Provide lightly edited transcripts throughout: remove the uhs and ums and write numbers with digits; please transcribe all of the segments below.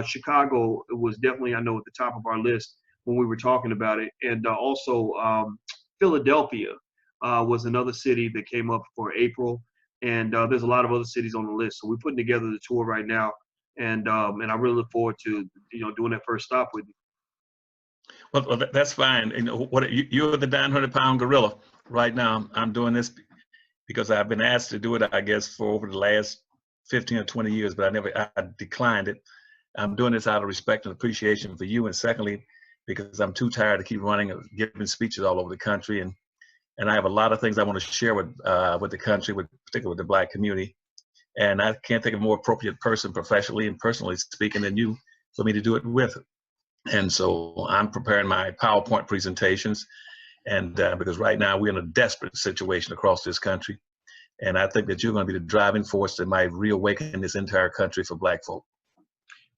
Chicago was definitely, I know, at the top of our list when we were talking about it. And also Philadelphia was another city that came up for April. And there's a lot of other cities on the list. So we're putting together the tour right now. And I really look forward to, doing that first stop with you. Well, that's fine. You're the 900-pound gorilla right now. I'm doing this because I've been asked to do it, I guess, for over the last 15 or 20 years, but I declined it. I'm doing this out of respect and appreciation for you, and secondly, because I'm too tired to keep running and giving speeches all over the country, and I have a lot of things I want to share with the country, particularly with the Black community, and I can't think of a more appropriate person, professionally and personally speaking, than you for me to do it with. And so I'm preparing my PowerPoint presentations, and because right now we're in a desperate situation across this country, and I think that you're going to be the driving force that might reawaken this entire country for Black folk.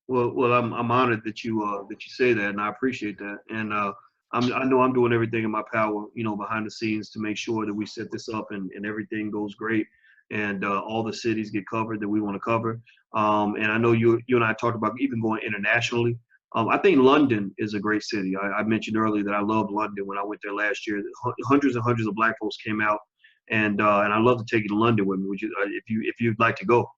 Well, I'm honored that you say that, and I appreciate that. And I know I'm doing everything in my power, behind the scenes to make sure that we set this up and everything goes great, and all the cities get covered that we want to cover. And I know you and I talked about even going internationally. I think London is a great city. I mentioned earlier that I loved London when I went there last year. Hundreds and hundreds of Black folks came out, and I'd love to take you to London with me. Would you, if you'd like to go?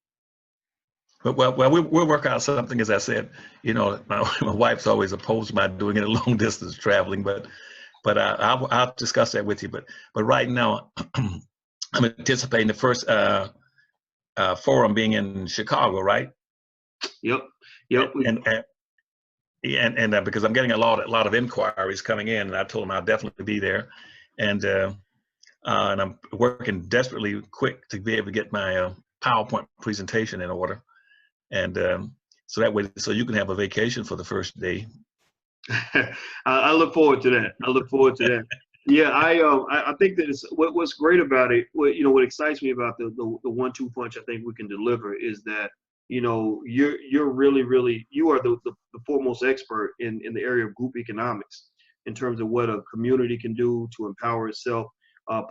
Well, we'll work out something. As I said, my wife's always opposed my doing it long distance traveling, but I'll discuss that with you. But right now, I'm anticipating the first forum being in Chicago, right? Yep. And because I'm getting a lot of inquiries coming in, and I told them I'll definitely be there, and I'm working desperately quick to be able to get my PowerPoint presentation in order, and so that way, so you can have a vacation for the first day. I look forward to that. Yeah, I think that it's what's great about it. What excites me about the 1-2 punch I think we can deliver is that you're really you are the foremost expert in the area of group economics in terms of what a community can do to empower itself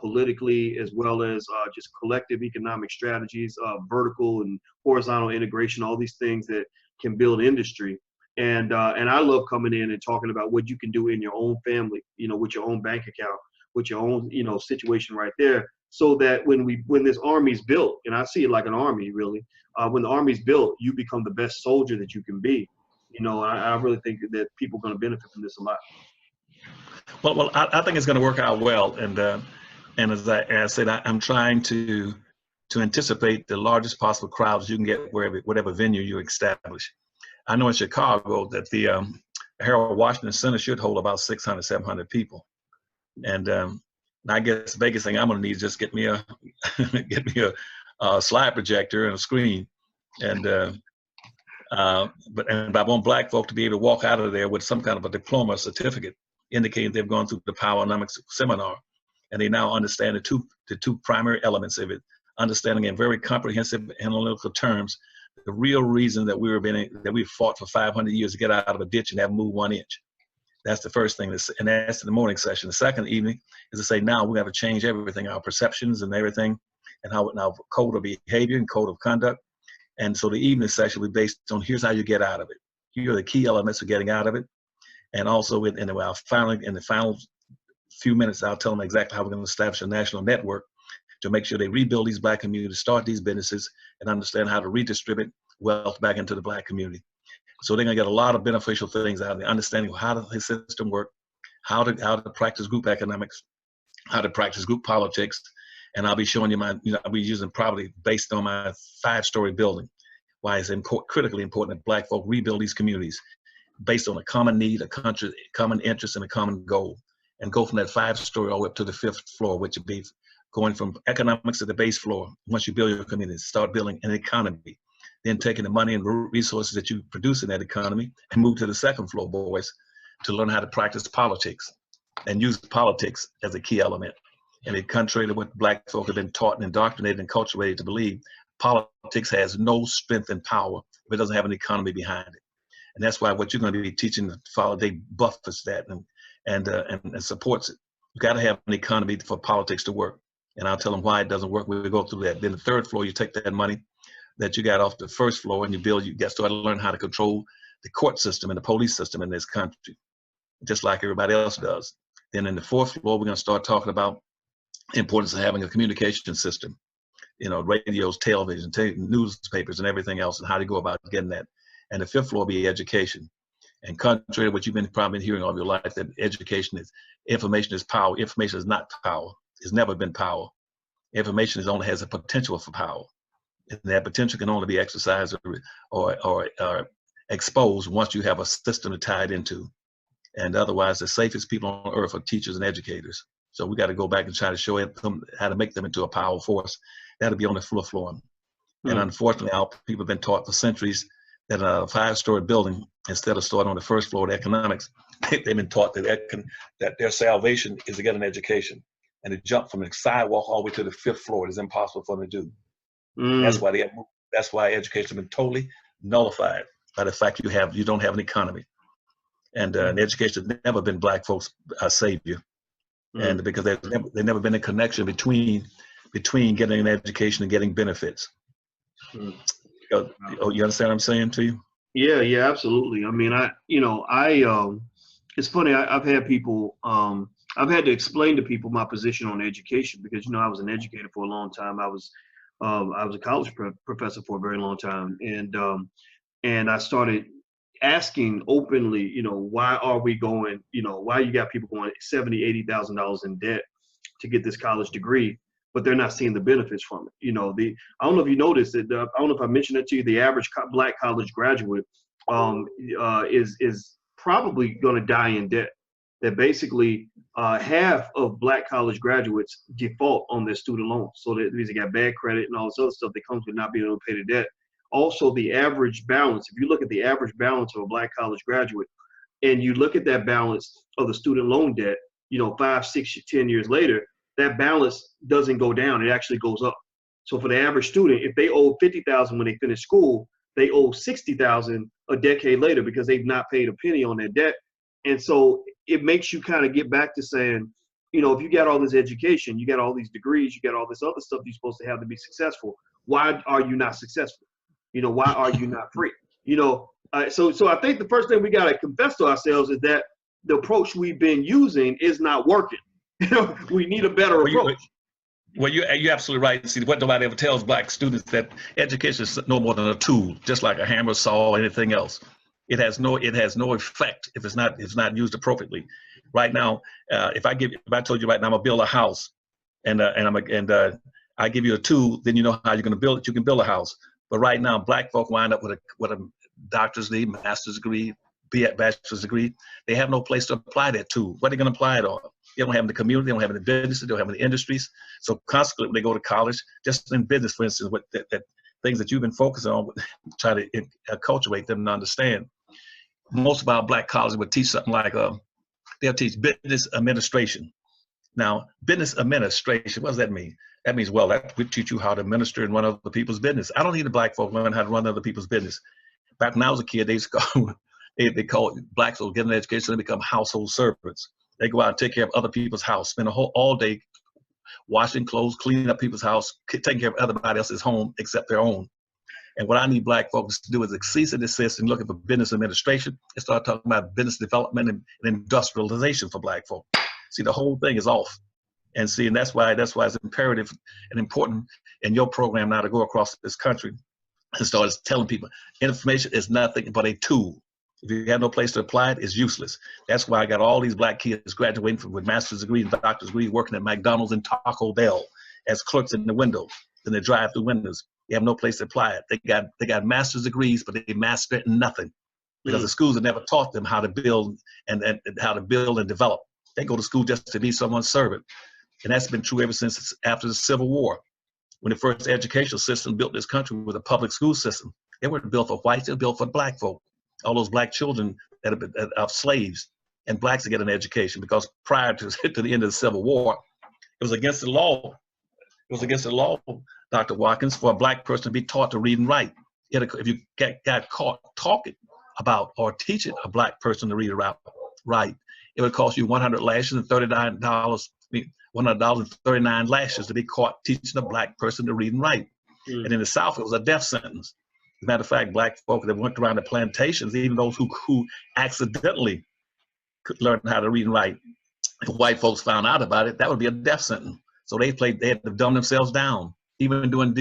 politically, as well as just collective economic strategies, vertical and horizontal integration, all these things that can build industry. And I love coming in and talking about what you can do in your own family, with your own bank account, with your own, situation right there, so that when this army's built, and I see it like an army really, when the army's built, you become the best soldier that you can be. I really think that people are going to benefit from this a lot. Well, I think it's going to work out well, and as I said, I'm trying to anticipate the largest possible crowds you can get whatever venue you establish. I know in Chicago that the Harold Washington Center should hold about 600, 700 people, and I guess the biggest thing I'm going to need is just get me a slide projector and a screen, but I want Black folk to be able to walk out of there with some kind of a diploma or certificate indicating they've gone through the Poweronomics seminar, and they now understand the two primary elements of it, understanding in very comprehensive analytical terms the real reason that we fought for 500 years to get out of a ditch and haven't moved 1 inch. That's the first thing, and that's the morning session. The second evening is to say, now we have to change everything, our perceptions and everything, and how our code of behavior and code of conduct. And so the evening session will be based on here's how you get out of it. Here are the key elements of getting out of it. And also in the final few minutes, I'll tell them exactly how we're going to establish a national network to make sure they rebuild these Black communities, start these businesses, and understand how to redistribute wealth back into the Black community. So they're going to get a lot of beneficial things out of the understanding of how the system works, how to practice group economics, how to practice group politics, and I'll be showing you I'll be using probably based on my 5-story building, why it's critically important that Black folk rebuild these communities based on a common need, a country, common interest, and a common goal, and go from that 5-story all the way up to the 5th floor, which would be going from economics to the base floor. Once you build your community, start building an economy, then taking the money and resources that you produce in that economy and move to the 2nd floor, boys, to learn how to practice politics and use politics as a key element. And it contrary to what Black folk have been taught and indoctrinated and cultivated to believe, politics has no strength and power if it doesn't have an economy behind it. And that's why what you're going to be teaching the following day buffers that and supports it. You got to have an economy for politics to work. And I'll tell them why it doesn't work. We'll go through that. Then the 3rd floor, you take that money that you got off the 1st floor and you got started to learn how to control the court system and the police system in this country, just like everybody else does. Then in the fourth floor, we're going to start talking about the importance of having a communication system, you know, radios, television, newspapers, and everything else, and how to go about getting that. And the fifth floor will be education. And contrary to what you've been probably hearing all your life, that information is power. Information is not power. It's never been power. Information only has a potential for power. And that potential can only be exercised or exposed once you have a system to tie it into. And otherwise, the safest people on earth are teachers and educators. So we got to go back and try to show them how to make them into a power force. That'll be on the fifth floor. And unfortunately, our people have been taught for centuries that a 5-story building, instead of starting on the first floor of economics, they've been taught that their salvation is to get an education. And to jump from the sidewalk all the way to the 5th floor is impossible for them to do. That's why education has been totally nullified by the fact you don't have an economy. And education has never been black folks' savior. And because there's never been a connection between getting an education and getting benefits. You understand what I'm saying to you? Yeah, absolutely. I mean, it's funny. I've had people, I've had to explain to people my position on education because, I was an educator for a long time. I was a college professor for a very long time. And I started asking openly, why are we going, why you got people going $70,000, $80,000 in debt to get this college degree, but they're not seeing the benefits from it. I don't know if you noticed it. I don't know if I mentioned it to you. The average black college graduate is probably going to die in debt. That basically half of black college graduates default on their student loans. So that they got bad credit and all this other stuff that comes with not being able to pay the debt. Also, the average balance, if you look at the average balance of a black college graduate and you look at that balance of the student loan debt, 5, 6, 10 years later, that balance doesn't go down. It actually goes up. So for the average student, if they owe $50,000 when they finish school, they owe $60,000 a decade later because they've not paid a penny on their debt. And so it makes you kind of get back to saying, if you got all this education, you got all these degrees, you got all this other stuff you're supposed to have to be successful, why are you not successful? Why are you not free? So I think the first thing we got to confess to ourselves is that the approach we've been using is not working. We need a better approach. You're absolutely right. See, what nobody ever tells black students that education is no more than a tool, just like a hammer, saw, or anything else. It has no effect if it's not used appropriately. Right now, if I told you right now I'm gonna build a house, and I give you a tool, then you know how you're gonna build it. You can build a house. But right now, black folk wind up with a doctor's degree, master's degree, bachelor's degree. They have no place to apply that tool. What are they going to apply it on? They don't have in the community. They don't have in the business. They don't have in the industries. So consequently, when they go to college, just in business, for instance, that things that you've been focusing on, try to acculturate them to understand. Most of our black colleges would teach something like they'll teach business administration. Now, business administration, what does that mean? That means, well, that would teach you how to administer and run other people's business. I don't need the black folk learn how to run other people's business. Back when I was a kid, they call blacks will get an education, so they become household servants. They go out and take care of other people's house, spend all day washing clothes, cleaning up people's house, taking care of everybody else's home except their own. And what I need black folks to do is cease and desist and looking for business administration and start talking about business development and industrialization for black folk. See, the whole thing is off. And that's why it's imperative and important in your program now to go across this country and start telling people information is nothing but a tool. If you have no place to apply it, it's useless. That's why I got all these black kids graduating with master's degrees and doctor's degrees working at McDonald's and Taco Bell as clerks in the window, in the drive-through windows. They have no place to apply it. They got master's degrees, but they master nothing because the schools have never taught them how to build and how to build and develop. They go to school just to be someone's servant. And that's been true ever since after the Civil War. When the first educational system built this country with a public school system, they weren't built for whites, they were built for black folk. All those black children that of slaves and blacks to get an education, because prior to the end of the Civil War, it was against the law. It was against the law, Dr. Watkins, for a black person to be taught to read and write. If you got caught talking about or teaching a black person to read and write, it would cost you 100 lashes and $39. $100.39 lashes to be caught teaching a black person to read and write. And in the South, it was a death sentence. As a matter of fact, black folk that went around the plantations, even those who accidentally could learn how to read and write, if white folks found out about it, that would be a death sentence. So they had to dumb themselves down. Even doing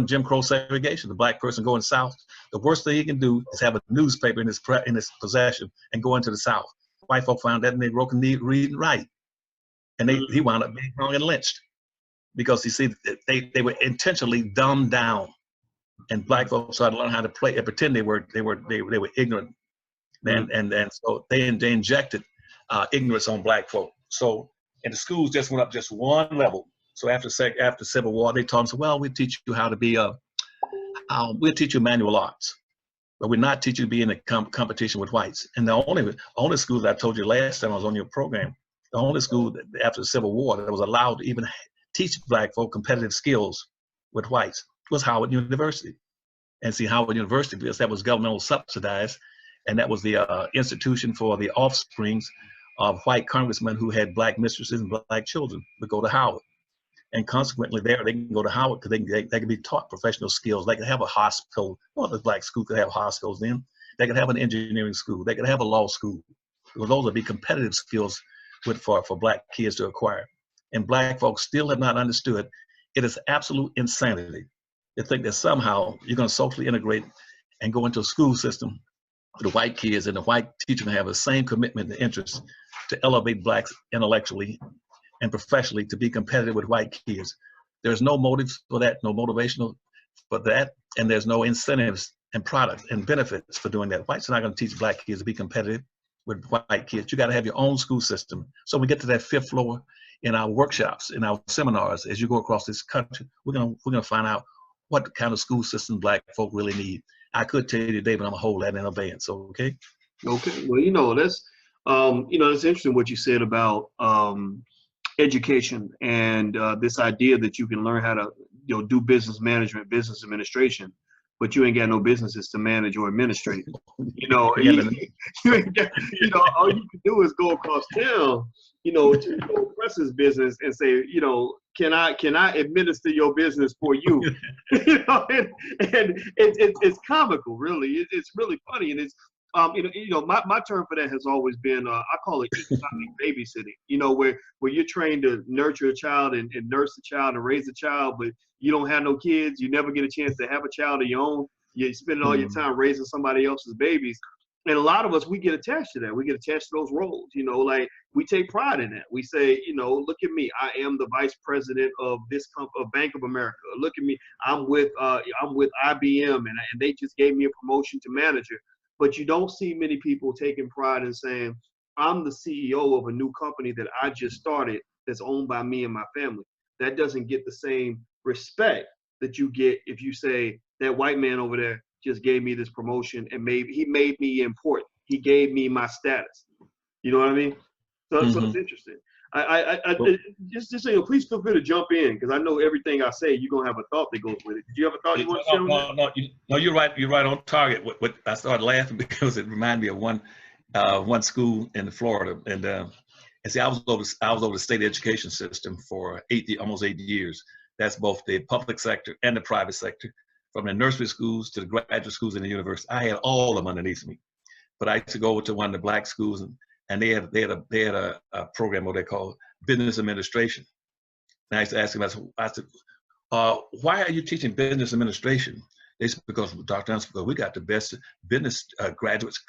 Jim Crow segregation, the black person going south, the worst thing he can do is have a newspaper in his possession and go into the South. White folk found that, and they broke the read and write, and he wound up being hung and lynched because you see they were intentionally dumbed down, and black folks started to learn how to play and pretend they were ignorant, and so they injected ignorance on black folk. So and the schools just went up just one level. So after Civil War, they taught us, well, we teach you how to be we'll teach you manual arts, but we're not teaching you to be in a competition with whites. And the only school that I told you last time I was on your program, the only school that, after the Civil War that was allowed to even teach black folk competitive skills with whites was Howard University. And see, Howard University, because that was governmental subsidized, and that was the institution for the offsprings of white congressmen who had black mistresses and black children would go to Howard. And consequently, there they can go to Howard because they can be taught professional skills. They can have a hospital. Well, the black school could have hospitals then. They could have an engineering school. They could have a law school. Well, those would be competitive skills for black kids to acquire. And black folks still have not understood it is absolute insanity to think that somehow you're going to socially integrate and go into a school system for the white kids and the white teacher can have the same commitment and interest to elevate blacks intellectually and professionally to be competitive with white kids. There's no motives for that, no motivational for that, and there's no incentives and products and benefits for doing that. Whites are not going to teach black kids to be competitive with white kids. You got to have your own school system. So we get to that fifth floor in our workshops, in our seminars, as you go across this country, we're gonna find out what kind of school system black folk really need. I could tell you today, but I'm gonna hold that in advance. Okay. Okay. Well, that's that's interesting what you said about education and this idea that you can learn how to do business management, business administration, but you ain't got no businesses to manage or administrate. You ain't got, all you can do is go across town, to your press's business and say, can I administer your business for you? And it's comical, really. It's really funny, and it's my term for that has always been I call it economic babysitting. Where you're trained to nurture a child and nurse a child and raise a child, but you don't have no kids. You never get a chance to have a child of your own. You're spending all your time raising somebody else's babies. And a lot of us, we get attached to that. We get attached to those roles. Like we take pride in that. We say, look at me. I am the vice president of this of Bank of America. Look at me. I'm with IBM, and they just gave me a promotion to manager. But you don't see many people taking pride in saying, I'm the CEO of a new company that I just started that's owned by me and my family. That doesn't get the same respect that you get if you say that white man over there just gave me this promotion and he made me important. He gave me my status. You know what I mean? So it's interesting. Just so please feel free to jump in because I know everything I say you're gonna have a thought that goes with it. Do you have a thought you want to share? No, you're right. You're right on target. What I started laughing because it reminded me of one school in Florida, and see, I was over the state education system for almost 8 years. That's both the public sector and the private sector, from the nursery schools to the graduate schools and the university. I had all of them underneath me, but I used to go over to one of the black schools and they had a program what they call business administration. And I used to ask them, I said, why are you teaching business administration? They said, because Dr. Anderson, because we got the best business graduates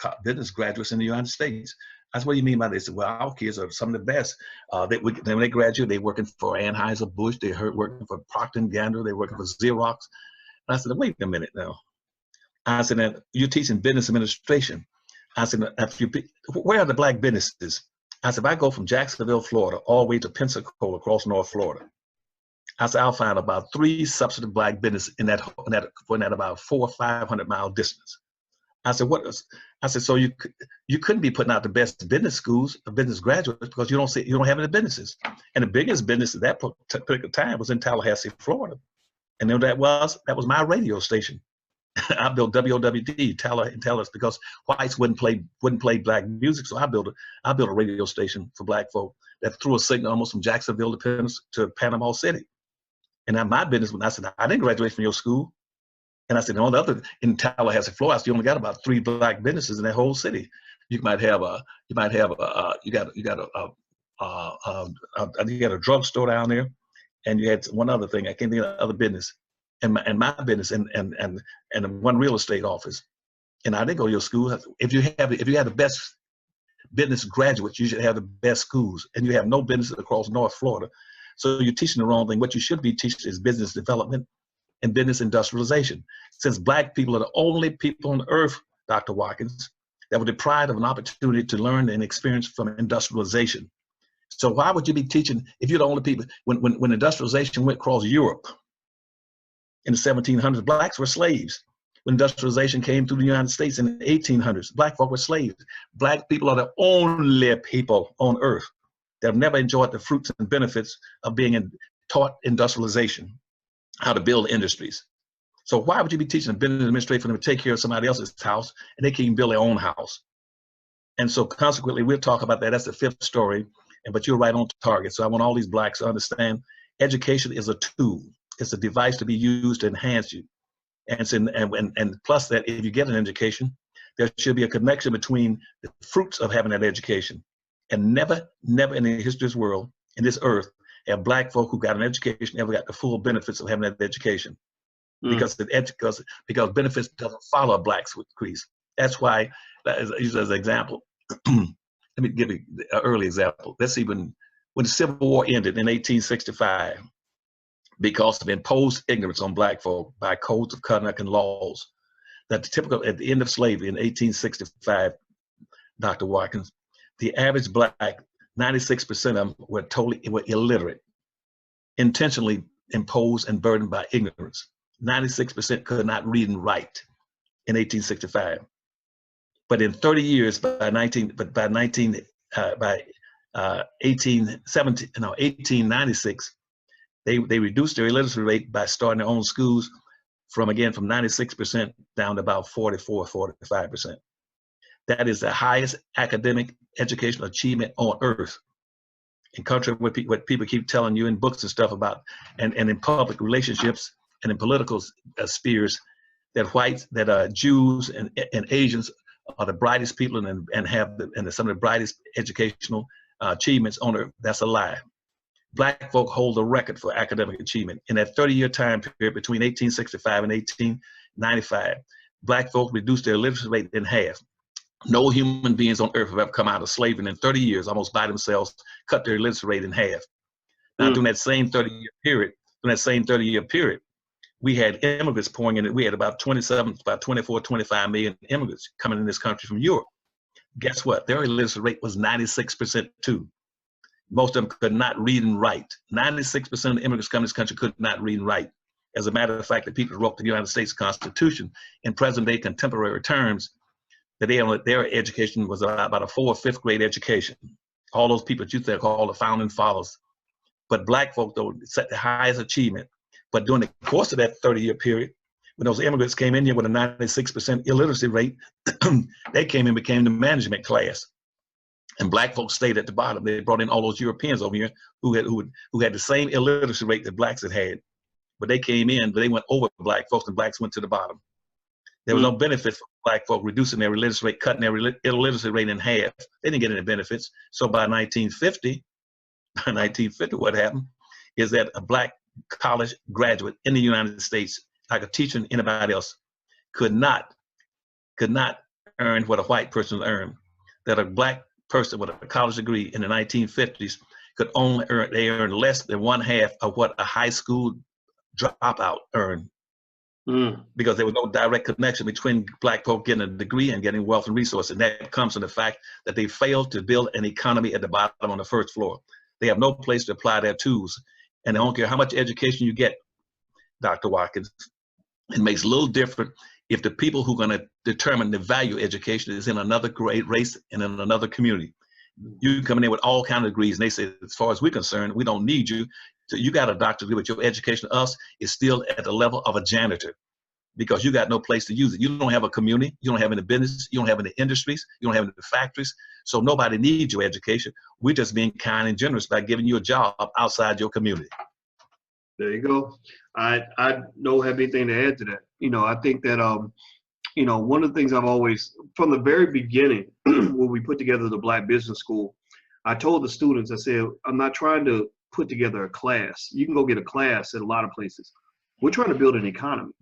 in the United States. I said, what do you mean by this? They said, well, our kids are some of the best. When they graduate, they're working for Anheuser-Busch, they're working for Procter & Gamble, they're working for Xerox. And I said, wait a minute now. I said, now, you're teaching business administration. I said, where are the black businesses? I said, if I go from Jacksonville, Florida, all the way to Pensacola, across North Florida, I said, I'll find about 3 substantive black businesses in that about 400 or 500 mile distance. I said, I said, so you couldn't be putting out the best business schools, business graduates, because you don't have any businesses. And the biggest business at that particular time was in Tallahassee, Florida. And then that was my radio station. I built WOWD, Tallahassee, because whites wouldn't play black music. So I built a radio station for black folk that threw a signal almost from Jacksonville to Panama City. And now my business, when I said, I didn't graduate from your school. And I said, no, the other in Tallahassee, Florida, you only got about 3 black businesses in that whole city. You got a drugstore down there, and you had one other thing. I can't think of the other business, and my business, and one real estate office. And I didn't go to your school. If you have the best business graduates, you should have the best schools, and you have no businesses across North Florida. So you're teaching the wrong thing. What you should be teaching is business development and business industrialization. Since black people are the only people on earth, Dr. Watkins, that were deprived of an opportunity to learn and experience from industrialization. So why would you be teaching if you're the only people? When industrialization went across Europe in the 1700s, blacks were slaves. When industrialization came through the United States in the 1800s, black folk were slaves. Black people are the only people on earth that have never enjoyed the fruits and benefits of being taught industrialization, how to build industries. So why would you be teaching a business administrator for them to take care of somebody else's house and they can't even build their own house? And so consequently, we'll talk about that. That's the 5th story, but you're right on target. So I want all these blacks to understand education is a tool. It's a device to be used to enhance you. And plus that, if you get an education, there should be a connection between the fruits of having that education. And never in the history of this world, in this earth, have black folk who got an education ever got the full benefits of having that education. Because benefits doesn't follow a black's increase. That's why, as an example, let me give you an early example. Let's see, when the Civil War ended in 1865, because of imposed ignorance on black folk by codes of conduct and laws, that typical at the end of slavery in 1865, Dr. Watkins, the average black, 96% of them were illiterate, intentionally imposed and burdened by ignorance. 96% could not read and write in 1865. But in 30 years, by 1896, they reduced their illiteracy rate by starting their own schools from 96% down to about 44, 45%. That is the highest academic educational achievement on earth. In contrary to what people keep telling you in books and stuff about, and in public relationships and in political spheres, that Jews and Asians are the brightest people and have some of the brightest educational achievements on earth. That's a lie. Black folk hold the record for academic achievement. In that 30-year time period between 1865 and 1895, black folk reduced their literacy rate in half. No human beings on earth have ever come out of slavery, and in 30 years, almost by themselves, cut their literacy rate in half. Now, during that same 30-year period, we had immigrants pouring in. We had about 24, 25 million immigrants coming in this country from Europe. Guess what? Their illiteracy rate was 96% too. Most of them could not read and write. 96% of the immigrants coming to this country could not read and write. As a matter of fact, the people who wrote the United States Constitution in present-day contemporary terms, that their education was about a 4th or 5th grade education. All those people that you think call the founding fathers. But black folk, though, set the highest achievement. But during the course of that 30-year period, when those immigrants came in here with a 96% illiteracy rate, they came and became the management class. And black folks stayed at the bottom. They brought in all those Europeans over here who had the same illiteracy rate that blacks had. But they came in, but they went over black folks, and blacks went to the bottom. There was no benefit for black folk reducing their illiteracy rate, cutting their illiteracy rate in half. They didn't get any benefits. So by 1950, what happened is that a black college graduate in the United States, like a teacher and anybody else, could not earn what a white person earned. That a black person with a college degree in the 1950s could only earn less than 1/2 of what a high school dropout earned. Because there was no direct connection between black folk getting a degree and getting wealth and resources. And that comes from the fact that they failed to build an economy at the bottom on the first floor. They have no place to apply their tools. And I don't care how much education you get, Dr. Watkins, it makes a little different if the people who are going to determine the value of education is in another grade race and in another community. You come in with all kinds of degrees, and they say, as far as we're concerned, we don't need you. So you got a doctorate degree, but your education to us is still at the level of a janitor because you got no place to use it. You don't have a community. You don't have any business. You don't have any industries. You don't have any factories. So nobody needs your education. We're just being kind and generous by giving you a job outside your community. There you go. I don't have anything to add to that. I think that one of the things I've always, from the very beginning, when we put together the Black Business School, I told the students, I said, I'm not trying to put together a class. You can go get a class at a lot of places. We're trying to build an economy.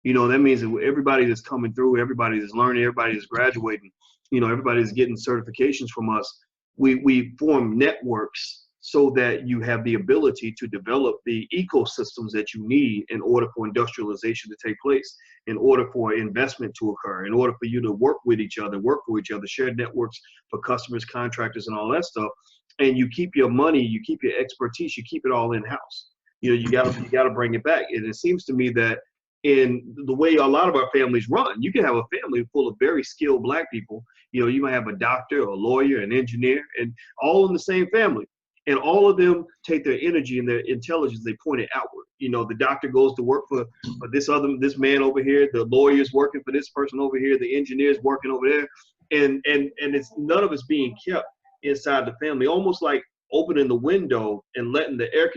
That means that everybody that's coming through, everybody that's learning, everybody that's graduating, everybody that's getting certifications from us, we form networks so that you have the ability to develop the ecosystems that you need in order for industrialization to take place, in order for investment to occur, in order for you to work with each other, work for each other, share networks for customers, contractors, and all that stuff. And you keep your money, you keep your expertise, you keep it all in-house. You gotta bring it back. And it seems to me that in the way a lot of our families run, you can have a family full of very skilled Black people. You might have a doctor, a lawyer, an engineer, and all in the same family. And all of them take their energy and their intelligence, they point it outward. The doctor goes to work for this man over here, the lawyer's working for this person over here, the engineer's working over there. And it's none of it's being kept inside the family, almost like opening the window and letting the air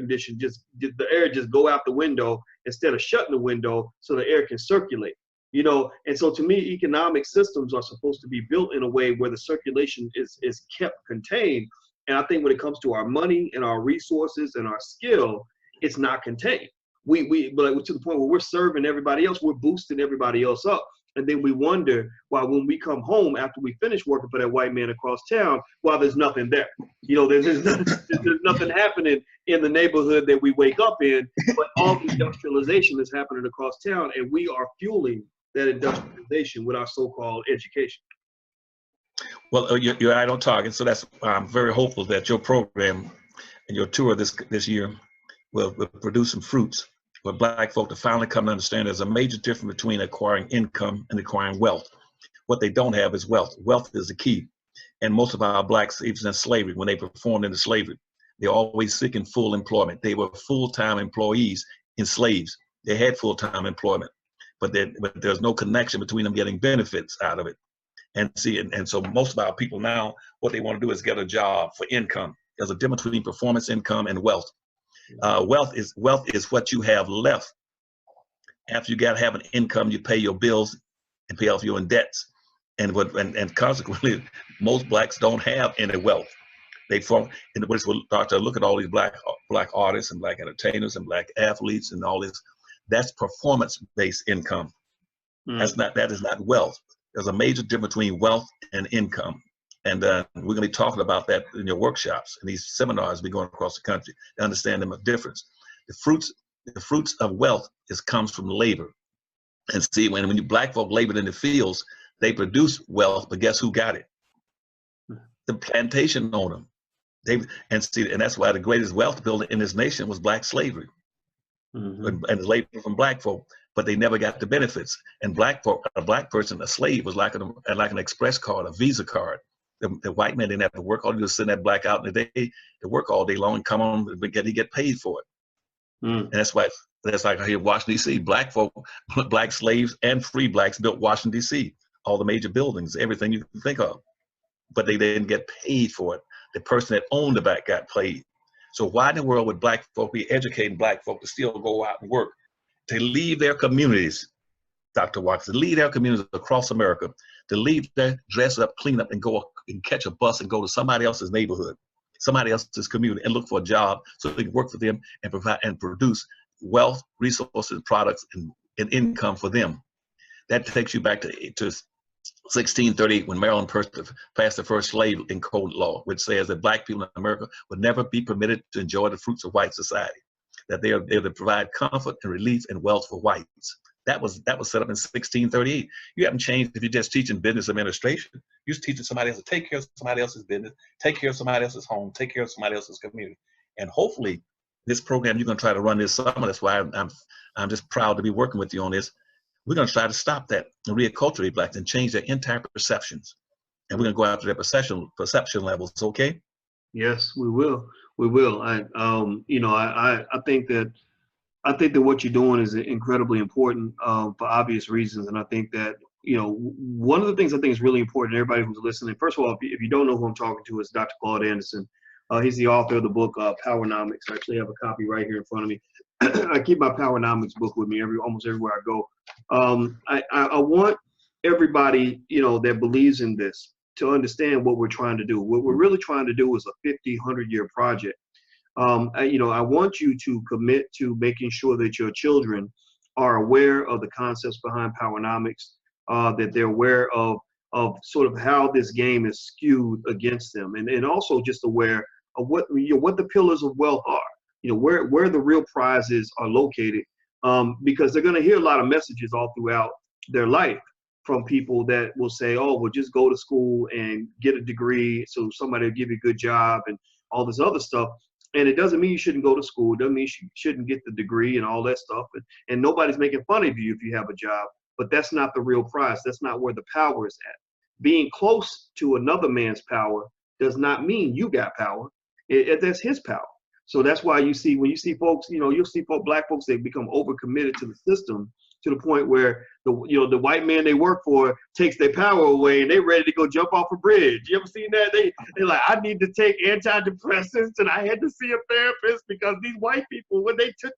just go out the window instead of shutting the window so the air can circulate. And so to me, economic systems are supposed to be built in a way where the circulation is kept contained. And I think when it comes to our money and our resources and our skill, it's not contained. But to the point where we're serving everybody else, we're boosting everybody else up. And then we wonder why when we come home after we finish working for that white man across town, there's nothing there. There's nothing happening in the neighborhood that we wake up in, but all the industrialization is happening across town, and we are fueling that industrialization with our so-called education. Well, you're right on target. So I'm very hopeful that your program and your tour this year will produce some fruits for Black folk to finally come to understand there's a major difference between acquiring income and acquiring wealth. What they don't have is wealth. Wealth is the key. And most of our Black slaves in slavery, when they performed into slavery, they're always seeking full employment. They were full-time employees in slaves. They had full-time employment, but there's no connection between them getting benefits out of it. And so most of our people now, what they want to do is get a job for income. There's a difference between performance income and wealth. Wealth is what you have left after you have an income. You pay your bills and pay off your debts, and consequently, most Blacks don't have any wealth. They form, and when we start to look at all these black artists and Black entertainers and Black athletes and all this, that's performance-based income. That is not wealth. There's a major difference between wealth and income. And we're going to be talking about that in your workshops and these seminars we're going across the country to understand them a difference. The fruits of wealth comes from labor. And see, when you Black folk labored in the fields, they wealth, but guess who got it? The plantation owner. And that's why the greatest wealth building in this nation was Black slavery. And the labor from Black folk, but they never got the benefits. And a Black person, a slave, was like an express card, a Visa card. The white man didn't have to work. All he did was send that Black out in the day to work all day long and come on and he get paid for it. And that's like here in Washington, D.C., Black folk, Black slaves and free Blacks built Washington, D.C., all the major buildings, everything you can think of. But they didn't get paid for it. The person that owned the back got paid. So why in the world would Black folk be educating Black folk to still go out and work, to leave their communities, Dr. Watkins, to leave their communities across America, to leave their dress up, clean up, and go and catch a bus and go to somebody else's neighborhood, somebody else's community, and look for a job so they can work for them and provide and produce wealth, resources, products, and income for them. That takes you back to 1638, when Maryland passed the first slave in code law, which says that Black people in America would never be permitted to enjoy the fruits of white society, that they are there to provide comfort and relief and wealth for whites. That was set up in 1638. You haven't changed if you're just teaching business administration. You're just teaching somebody else to take care of somebody else's business, take care of somebody else's home, take care of somebody else's community. And hopefully, this program you're going to try to run this summer. That's why I'm just proud to be working with you on this. We're going to try to stop that and reacculturate Blacks and change their entire perceptions. And we're going to go after their perception levels. Okay? Yes, we will. We will. I think that what you're doing is incredibly important for obvious reasons. And I think that, one of the things I think is really important to everybody who's listening. First of all, if you don't know who I'm talking to, it's Dr. Claude Anderson. He's the author of the book Powernomics. I actually have a copy right here in front of me. I keep my Powernomics book with me almost everywhere I go. I want everybody, that believes in this to understand what we're trying to do. What we're really trying to do is a 50, 100-year project. I want you to commit to making sure that your children are aware of the concepts behind Powernomics, that they're aware of sort of how this game is skewed against them, and also just aware of what the pillars of wealth are, where the real prizes are located, because they're going to hear a lot of messages all throughout their life from people that will say, oh, well, just go to school and get a degree so somebody will give you a good job and all this other stuff. And it doesn't mean you shouldn't go to school. It doesn't mean you shouldn't get the degree and all that stuff. And nobody's making fun of you if you have a job, but that's not the real prize. That's not where the power is at. Being close to another man's power does not mean you got power. That's his power. So that's why when you see folks, you'll see black folks, they become overcommitted to the system to the point where the white man they work for takes their power away and they're ready to go jump off a bridge. You ever seen that? They're like, I need to take antidepressants and I had to see a therapist because these white people, when they took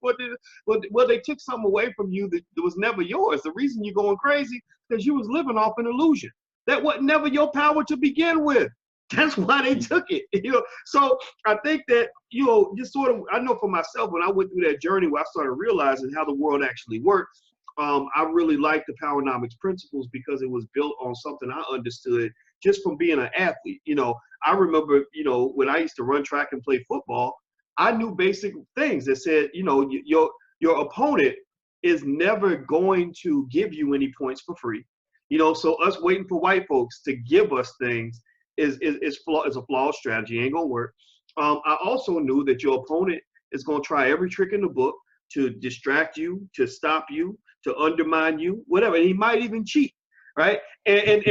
something away from you that was never yours. The reason you're going crazy because you was living off an illusion that was never your power to begin with. That's why they took it. So I think that, just sort of, I know for myself, when I went through that journey where I started realizing how the world actually works, I really liked the Powernomics principles because it was built on something I understood just from being an athlete. I remember, when I used to run track and play football, I knew basic things that said, your opponent is never going to give you any points for free. So us waiting for white folks to give us things is a flawed strategy. Ain't gonna work. I also knew that your opponent is gonna try every trick in the book to distract you, to stop you, to undermine you, whatever. And he might even cheat, right? And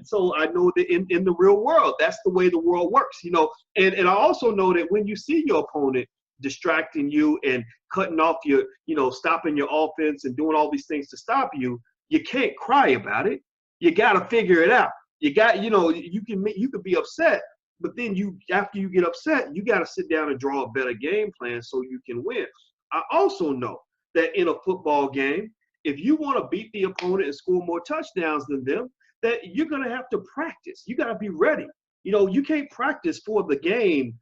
so I know that in the real world, that's the way the world works, And I also know that when you see your opponent distracting you and cutting off your, stopping your offense and doing all these things to stop you, you can't cry about it. You got to figure it out. You got, you could be upset, but then after you get upset, you got to sit down and draw a better game plan so you can win. I also know that in a football game, if you want to beat the opponent and score more touchdowns than them, that you're going to have to practice. You got to be ready. You can't practice for the game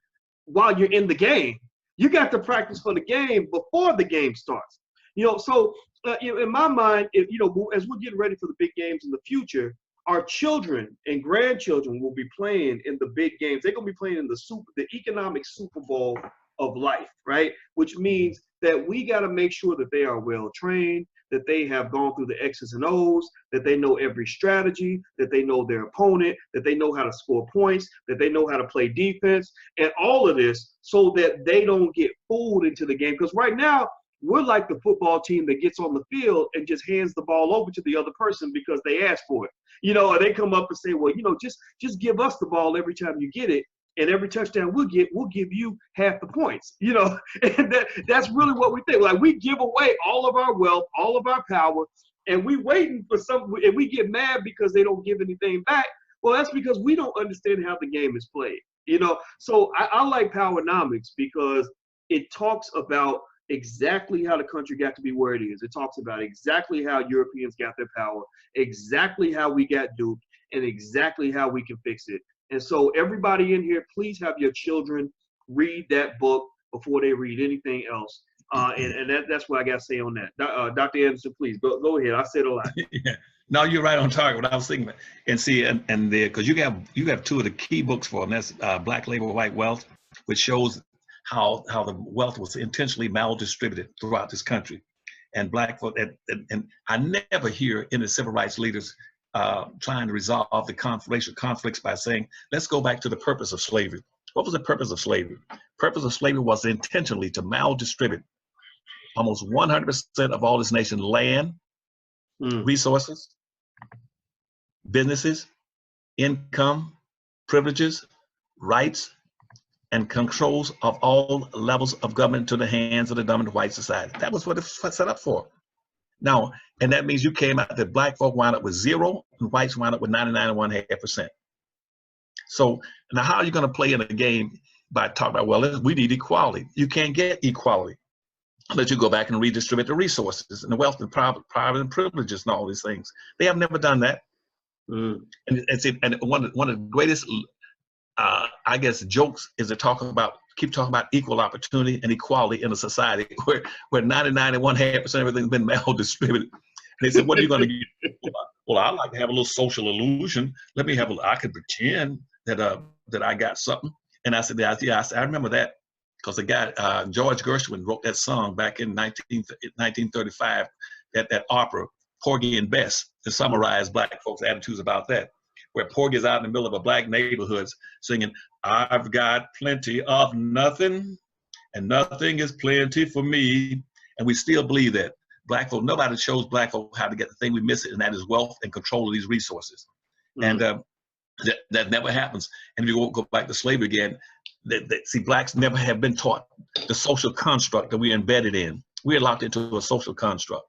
while you're in the game. You got to practice for the game before the game starts. So in my mind, as we're getting ready for the big games in the future, our children and grandchildren will be playing in the big games. They're going to be playing in the economic Super Bowl of life, right? Which means that we got to make sure that they are well trained, that they have gone through the X's and O's, that they know every strategy, that they know their opponent, that they know how to score points, that they know how to play defense, and all of this so that they don't get fooled into the game. Because right now, we're like the football team that gets on the field and just hands the ball over to the other person because they asked for it. Or they come up and say, well, just give us the ball every time you get it. And every touchdown we'll give you half the points, and that's really what we think. Like, we give away all of our wealth, all of our power, and we waiting for something, and we get mad because they don't give anything back. Well, that's because we don't understand how the game is played, So I like Powernomics because it talks about exactly how the country got to be where it is. It talks about exactly how Europeans got their power, exactly how we got duped, and exactly how we can fix it. And so everybody in here, please have your children read that book before they read anything else. And that's what I got to say on that. Dr. Anderson, please go ahead. I said a lot. Yeah. No, you're right on target. What I was thinking, and see, and there, because you have two of the key books for them. That's Black Labor, White Wealth, which shows how the wealth was intentionally maldistributed throughout this country, and black folk. And I never hear any civil rights leaders trying to resolve the racial conflicts by saying, let's go back to the purpose of slavery. What was the purpose of slavery? Purpose of slavery was intentionally to maldistribute almost 100% of all this nation's land, resources, businesses, income, privileges, rights, and controls of all levels of government to the hands of the dominant white society. That was what it was set up for. Now, and that means you came out that black folk wound up with 0 and whites wound up with 99.5%. So now how are you going to play in a game by talking about, well, we need equality. You can't get equality unless you go back and redistribute the resources and the wealth and private and privileges and all these things. They have never done that. And one of the greatest, I guess, jokes is to keep talking about equal opportunity and equality in a society where 99 and 1/2% of everything's been maldistributed. They said, what are you going to get? Well, I like to have a little social illusion. I could pretend that I got something. And I said, yeah, I remember that, because the guy, George Gershwin, wrote that song back in 1935, that opera, Porgy and Bess, to summarize black folks' attitudes about that, where Porgy's out in the middle of a black neighborhood singing, I've got plenty of nothing, and nothing is plenty for me. And we still believe that. Black folk, nobody shows black folk how to get the thing we miss, and that is wealth and control of these resources. And that never happens. And if you go back to slavery again, see, blacks never have been taught the social construct that we're embedded in. We're locked into a social construct.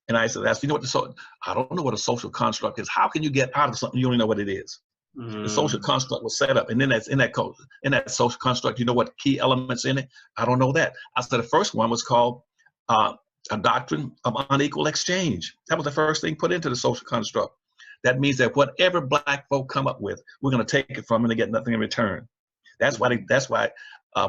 And I said, you know what I don't know what a social construct is. How can you get out of something you don't know what it is? The social construct was set up, and then in that social construct, you know what key elements in it? I don't know that. I said the first one was called a doctrine of unequal exchange. That was the first thing put into the social construct. That means that whatever black folk come up with, we're going to take it from them and get nothing in return. That's why when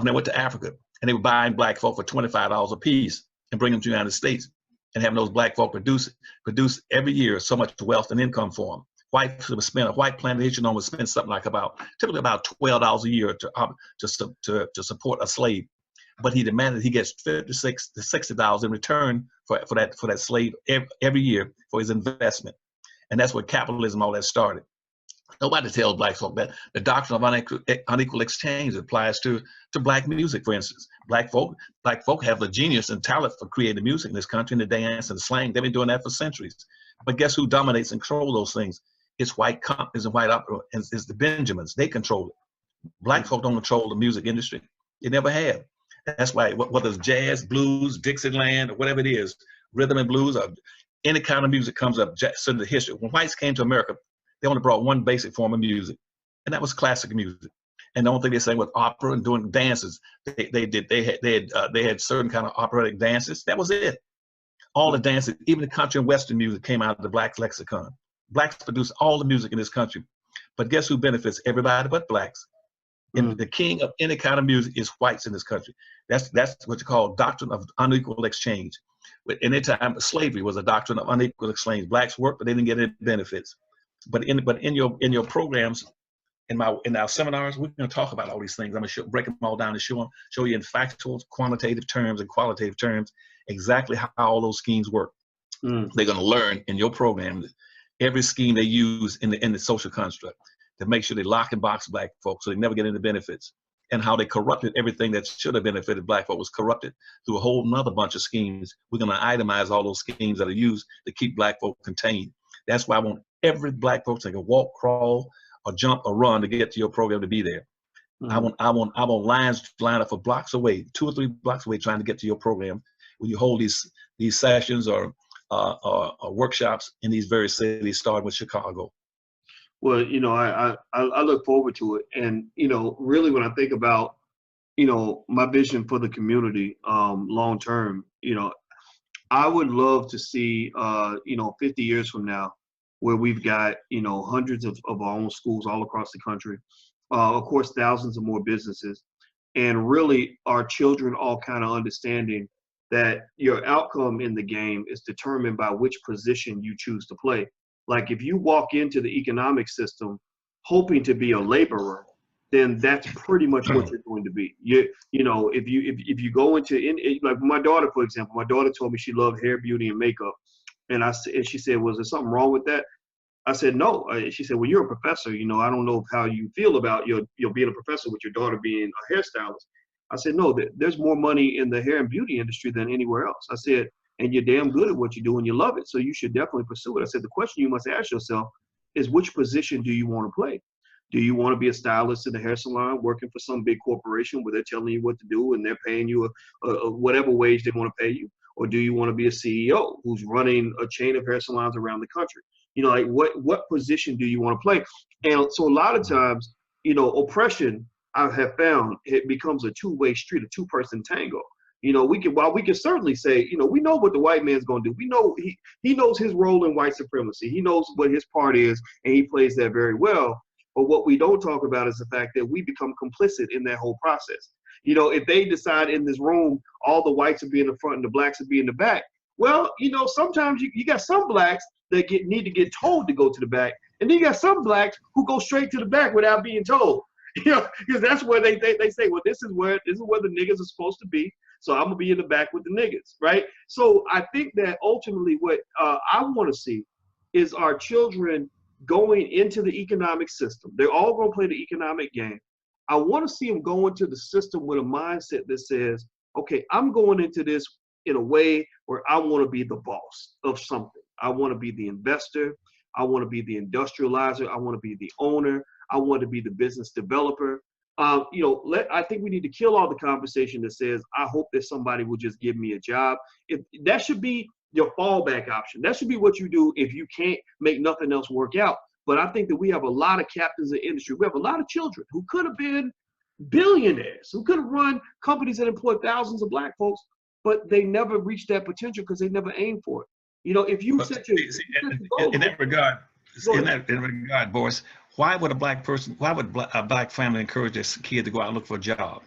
they went to Africa and they were buying black folk for $25 a piece and bring them to the United States and having those black folk produce every year so much wealth and income for them. A white plantation owner would spend something like typically about $12 a year to support a slave. But he demanded he gets $56 to $60 in return for that slave every year for his investment. And that's where capitalism, all that started. Nobody tells black folk that the doctrine of unequal exchange applies to black music, for instance. Black folk have the genius and talent for creating music in this country, and the dance and the slang. They've been doing that for centuries. But guess who dominates and controls those things? It's white companies and white opera, and it's the Benjamins. They control it. Black folk don't control the music industry. They never have. That's why, whether it's jazz, blues, Dixieland, or whatever it is, rhythm and blues, or any kind of music comes up in the history. When whites came to America, they only brought one basic form of music, and that was classic music. And the only thing they sang was opera and doing dances. They had certain kind of operatic dances. That was it. All the dances, even the country and western music, came out of the black lexicon. Blacks produce all the music in this country, but guess who benefits? Everybody but blacks. And the king of any kind of music is whites in this country. That's what you call doctrine of unequal exchange. But anytime slavery was a doctrine of unequal exchange. Blacks worked, but they didn't get any benefits. But in your programs, in our seminars, we're going to talk about all these things. I'm going to break them all down and show you in factual, quantitative terms and qualitative terms exactly how all those schemes work. They're going to learn in your program every scheme they use in the social construct to make sure they lock and box black folks so they never get any benefits, and how they corrupted everything that should have benefited black folk was corrupted through a whole nother bunch of schemes. We're going to itemize all those schemes that are used to keep black folk contained. That's why I want every black folk to walk, crawl, or jump or run to get to your program to be there. I want lines lined up for blocks away, 2 or 3 blocks away, trying to get to your program when you hold these sessions or workshops in these various cities, starting with Chicago. Well, I look forward to it. And, really when I think about, my vision for the community long term, I would love to see, 50 years from now, where we've got, hundreds of our own schools all across the country, of course, thousands of more businesses, and really our children all kind of understanding that your outcome in the game is determined by which position you choose to play. Like if you walk into the economic system hoping to be a laborer, then that's pretty much what you're going to be. If you go into like my daughter, for example, my daughter told me she loved hair, beauty, and makeup, and she said, "Was there something wrong with that?" I said, "No." She said, "Well, you're a professor. I don't know how you feel about your being a professor with your daughter being a hairstylist." I said, "No, there's more money in the hair and beauty industry than anywhere else." I said, "And you're damn good at what you do and you love it, so you should definitely pursue it." I said, "The question you must ask yourself is which position do you want to play? Do you want to be a stylist in the hair salon working for some big corporation where they're telling you what to do and they're paying you a whatever wage they want to pay you? Or do you want to be a CEO who's running a chain of hair salons around the country? Like what position do you want to play?" And so a lot of times, oppression, I have found it becomes a two-way street, a two-person tango. You know, while we can certainly say, you know, we know what the white man's going to do. We know he knows his role in white supremacy. He knows what his part is, and he plays that very well. But what we don't talk about is the fact that we become complicit in that whole process. You know, if they decide in this room, all the whites will be in the front and the blacks will be in the back. Well, you know, sometimes you got some blacks that need to get told to go to the back. And then you got some blacks who go straight to the back without being told. You know, because that's where they say, well, this is where the niggas are supposed to be. So I'm gonna be in the back with the niggas, right? So I think that ultimately what I want to see is our children going into the economic system. They're all gonna play the economic game. I want to see them go into the system with a mindset that says, okay, I'm going into this in a way where I want to be the boss of something. I want to be the investor. I want to be the industrializer. I want to be the owner. I want to be the business developer. You know, I think we need to kill all the conversation that says, I hope that somebody will just give me a job. That should be your fallback option. That should be what you do if you can't make nothing else work out. But I think that we have a lot of captains of industry. We have a lot of children who could have been billionaires, who could have run companies that employ thousands of black folks, but they never reached that potential because they never aimed for it. You know, if you set your goal, in that regard, Boyce, why would a black family encourage their kid to go out and look for a job?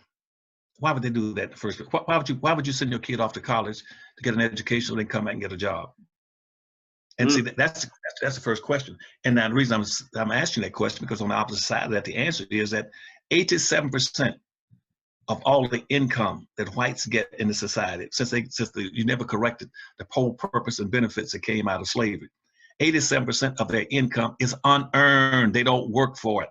Why would they do that first? Why would you send your kid off to college to get an education and then come back and get a job? And see, that's the first question. And now the reason I'm asking that question, because on the opposite side of that, the answer is that 87% of all the income that whites get in the society, you never corrected the whole purpose and benefits that came out of slavery, 87% of their income is unearned. They don't work for it.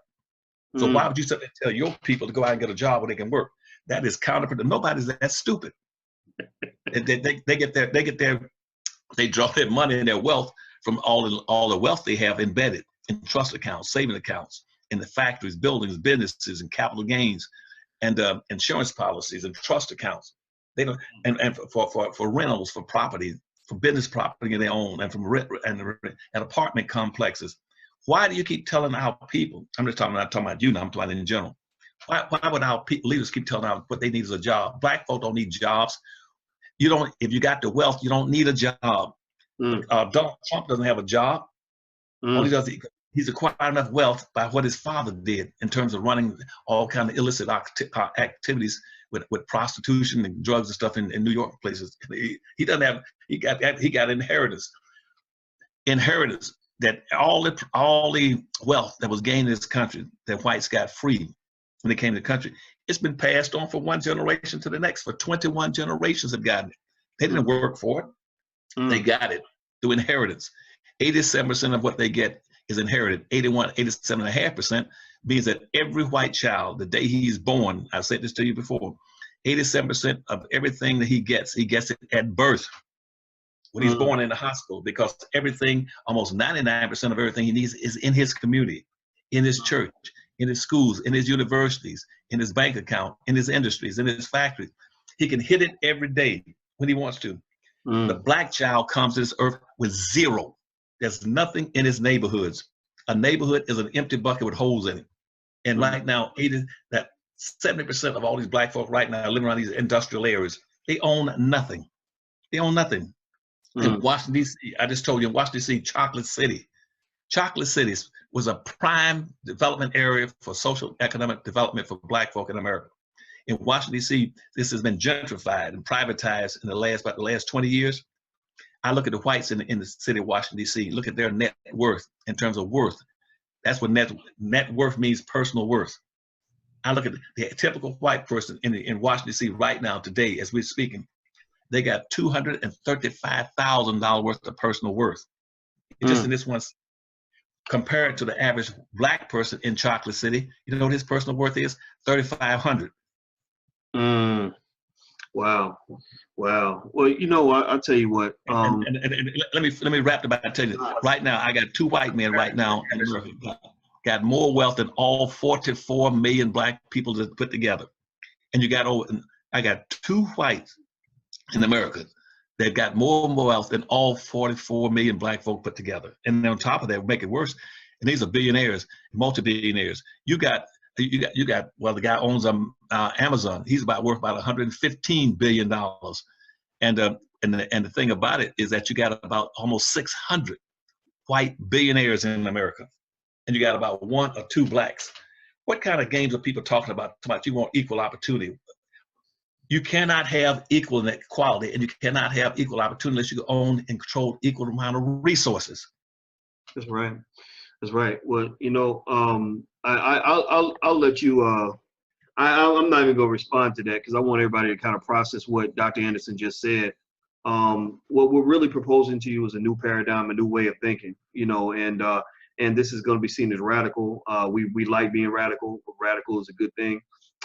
So why would you sit there and tell your people to go out and get a job where they can work? That is counterproductive. Nobody's that stupid. They draw their money and their wealth from all the wealth they have embedded in trust accounts, saving accounts, in the factories, buildings, businesses, and capital gains, and insurance policies and trust accounts. They don't, and for rentals, for property, for business property they own, and from rent and apartment complexes. Why do you keep telling our people? I'm not talking about you now. I'm talking in general. Why would our leaders keep telling our what they need is a job? Black folk don't need jobs. You don't. If you got the wealth, you don't need a job. Donald Trump doesn't have a job. All he does, he's acquired enough wealth by what his father did in terms of running all kinds of illicit activities with prostitution and drugs and stuff in New York places. He doesn't have. He got inheritance. That all the wealth that was gained in this country that whites got free when they came to the country, it's been passed on from one generation to the next. For 21 generations have gotten it. They didn't work for it. They got it through inheritance. 87% of what they get is inherited. 87.5% means that every white child, the day he's born, I've said this to you before, 87% of everything that he gets it at birth. When he's born in the hospital, because everything, almost 99% of everything he needs is in his community, in his church, in his schools, in his universities, in his bank account, in his industries, in his factories. He can hit it every day when he wants to. The black child comes to this earth with zero. There's nothing in his neighborhoods. A neighborhood is an empty bucket with holes in it. And right now, 70% of all these black folk right now living around these industrial areas, they own nothing. They own nothing. In Washington, D.C., I just told you, in Washington, D.C., Chocolate City was a prime development area for social economic development for black folk in America. In Washington, D.C., this has been gentrified and privatized in the last 20 years. I look at the whites in the city of Washington, D.C., look at their net worth in terms of worth. That's what net worth means, personal worth. I look at the typical white person in Washington, D.C. right now, today, as we're speaking. They got $235,000 worth of personal worth. Just in this one, compared to the average black person in Chocolate City, you know what his personal worth is? $3,500. Wow. Well, you know, I'll tell you what. And let me wrap it by telling you. Right now, I got two white men right now in America got more wealth than all 44 million black people that put together. And I got two whites in America that got more wealth than all 44 million black folk put together. And on top of that, make it worse, and these are billionaires, multi-billionaires. You got you got well, the guy owns Amazon. He's worth about $115 billion. And the thing about it is that you got about almost 600 white billionaires in America, and you got about 1 or 2 blacks. What kind of games are people talking about? You want equal opportunity. You cannot have equal equality, and you cannot have equal opportunity unless you own and control equal amount of resources. That's right. That's right. Well, you know, I'll let you. I'm not even going to respond to that because I want everybody to kind of process what Dr. Anderson just said. What we're really proposing to you is a new paradigm, a new way of thinking. You know, and this is going to be seen as radical. We like being radical. Radical is a good thing.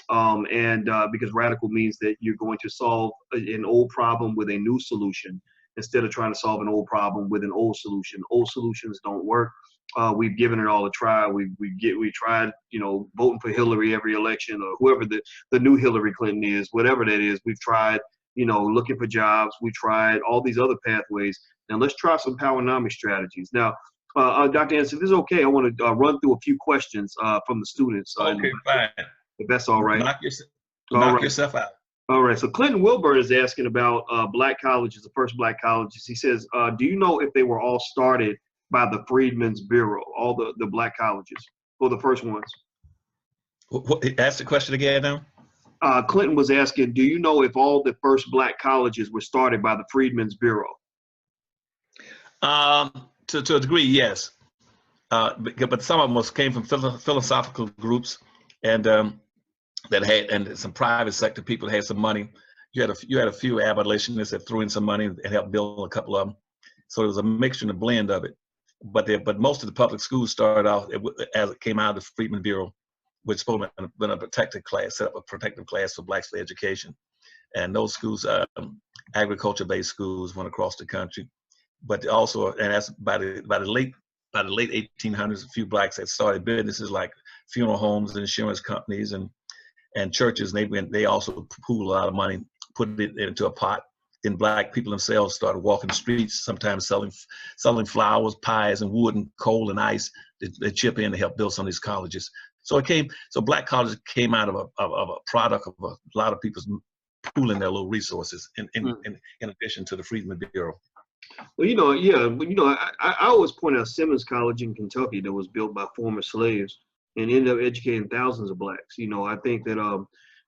Because radical means that you're going to solve an old problem with a new solution instead of trying to solve an old problem with an old solution. Old solutions don't work. We've given it all a try. We tried, you know, voting for Hillary every election, or whoever the new Hillary Clinton is, whatever that is. We've tried, you know, looking for jobs. We tried all these other pathways. Now let's try some powernomic strategies. Now, Dr. Anderson, if it's okay, I want to run through a few questions from the students. Okay, fine. If that's all right. Knock yourself out. All right. So Clinton Wilburn is asking about black colleges, the first black colleges. He says, do you know if they were all started by the Freedmen's Bureau, all the black colleges, or the first ones? Ask the question again now. Clinton was asking, do you know if all the first black colleges were started by the Freedmen's Bureau? To a degree, yes. But some of them came from philosophical groups, and that had, and some private sector people had some money. You had a few abolitionists that threw in some money and helped build a couple of them. So there was a mixture and a blend of it. But most of the public schools started off as it came out of the Freedmen's Bureau, which supposed to have been a protected class, set up a protective class for blacks for education. And those schools, agriculture-based schools, went across the country. But also, and that's by the late 1800s, a few blacks had started businesses like funeral homes and insurance companies and churches, and they also pooled a lot of money, put it into a pot. Then black people themselves started walking the streets, sometimes selling flowers, pies, and wood and coal and ice to chip in to help build some of these colleges. So black colleges came out of a product of a lot of people's pooling their little resources in addition to the Freedmen's Bureau. Well, you know, yeah, but you know, I always point out Simmons College in Kentucky that was built by former slaves and ended up educating thousands of blacks. You know, I think that,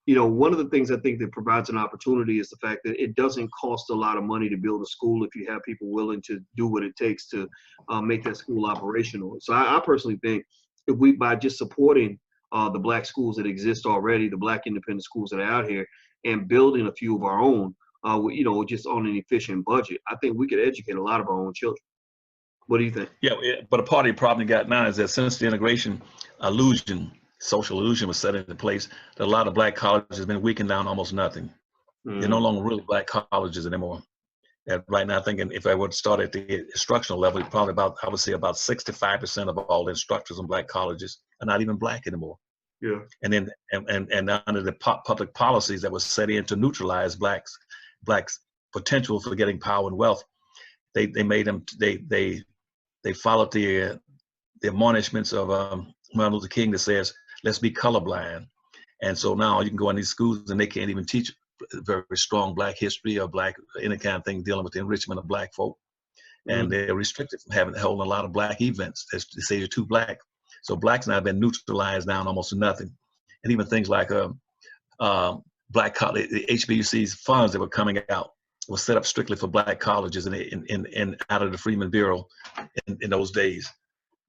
you know, one of the things I think that provides an opportunity is the fact that it doesn't cost a lot of money to build a school if you have people willing to do what it takes to make that school operational. So I personally think if we, by just supporting the black schools that exist already, the black independent schools that are out here, and building a few of our own, you know, just on an efficient budget, I think we could educate a lot of our own children. What do you think? Yeah, but a part of the problem you got now is that since the integration social illusion was set into place, that a lot of black colleges have been weakened down almost nothing. They're no longer really black colleges anymore. And right now, thinking if I would start at the instructional level, probably I would say about 65% of all the instructors in black colleges are not even black anymore. Yeah. And then and under the public policies that was set in to neutralize blacks' potential for getting power and wealth, they made them they followed the admonishments of Martin Luther King that says, let's be colorblind. And so now you can go in these schools and they can't even teach very strong black history or black any kind of thing dealing with the enrichment of black folk. And they're restricted from holding a lot of black events. They say you're too black. So blacks now have been neutralized down almost to nothing. And even things like black college, the HBCU's funds that were coming out was set up strictly for black colleges and out of the Freedmen's Bureau in those days.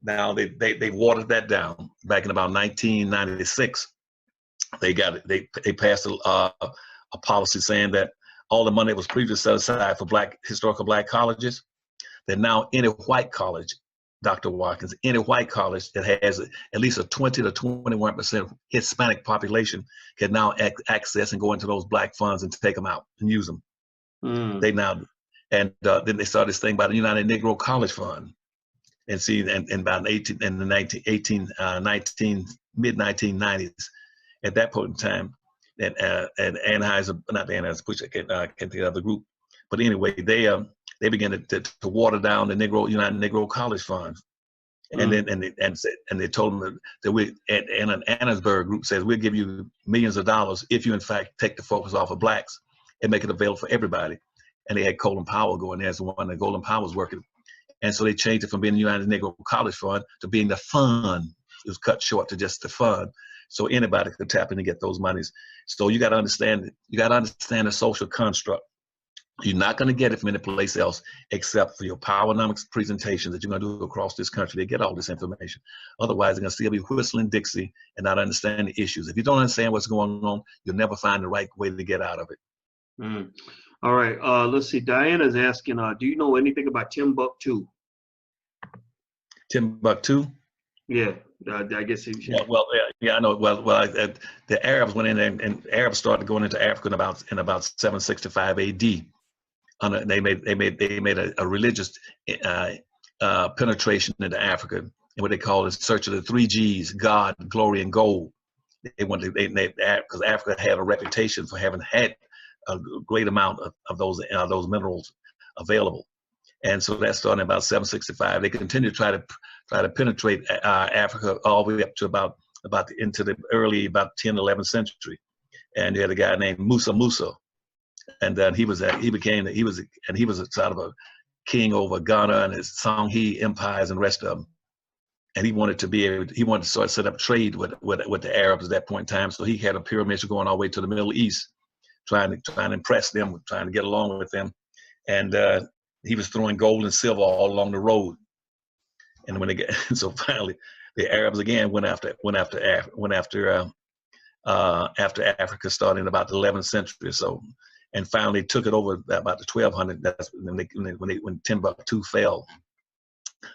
Now they watered that down. Back in about 1996, they passed a policy saying that all the money that was previously set aside for historical black colleges, that now any white college, Dr. Watkins, any white college that has at least a 20 to 21% Hispanic population can now access and go into those black funds and take them out and use them. They now, and then they started this thing by the United Negro College Fund, and see, and about mid-1990s, at that point in time, and Anheuser, not Anheuser, which I can't think of the group, but anyway, they began to water down the United Negro College Fund, And then and they told them that we and an Annisburg group says we'll give you millions of dollars if you in fact take the focus off of blacks and make it available for everybody. And they had Colin Powell going there as the one that Colin Powell was working. And so they changed it from being the United Negro College Fund to being the fund. It was cut short to just the fund. So anybody could tap in and get those monies. So you got to understand the social construct. You're not going to get it from any place else except for your Powernomics presentations that you're going to do across this country. They get all this information. Otherwise, they're going to still be whistling Dixie and not understand the issues. If you don't understand what's going on, you'll never find the right way to get out of it. All right. Let's see. Diana's asking, do you know anything about Timbuktu? Timbuktu? Yeah. I guess he. I know. The Arabs went in and Arabs started going into Africa in about 765 A.D. They made a religious penetration into Africa, and what they call the search of the 3 G's: God, glory, and gold. They wanted because Africa had a reputation for having had a great amount of those minerals available, and so that started in about 765. They continued to try to penetrate Africa all the way up to about into the early about 10th, 11th century, and you had a guy named Musa. And then he was a sort of a king over Ghana and his Songhe empires and the rest of them. And he wanted to sort of set up trade with the Arabs at that point in time. So he had a pyramid going all the way to the Middle East, trying to impress them, trying to get along with them. And he was throwing gold and silver all along the road. And when so finally the Arabs again went after Africa starting in about the 11th century or so. And finally took it over about the 1200. That's when Timbuktu fell.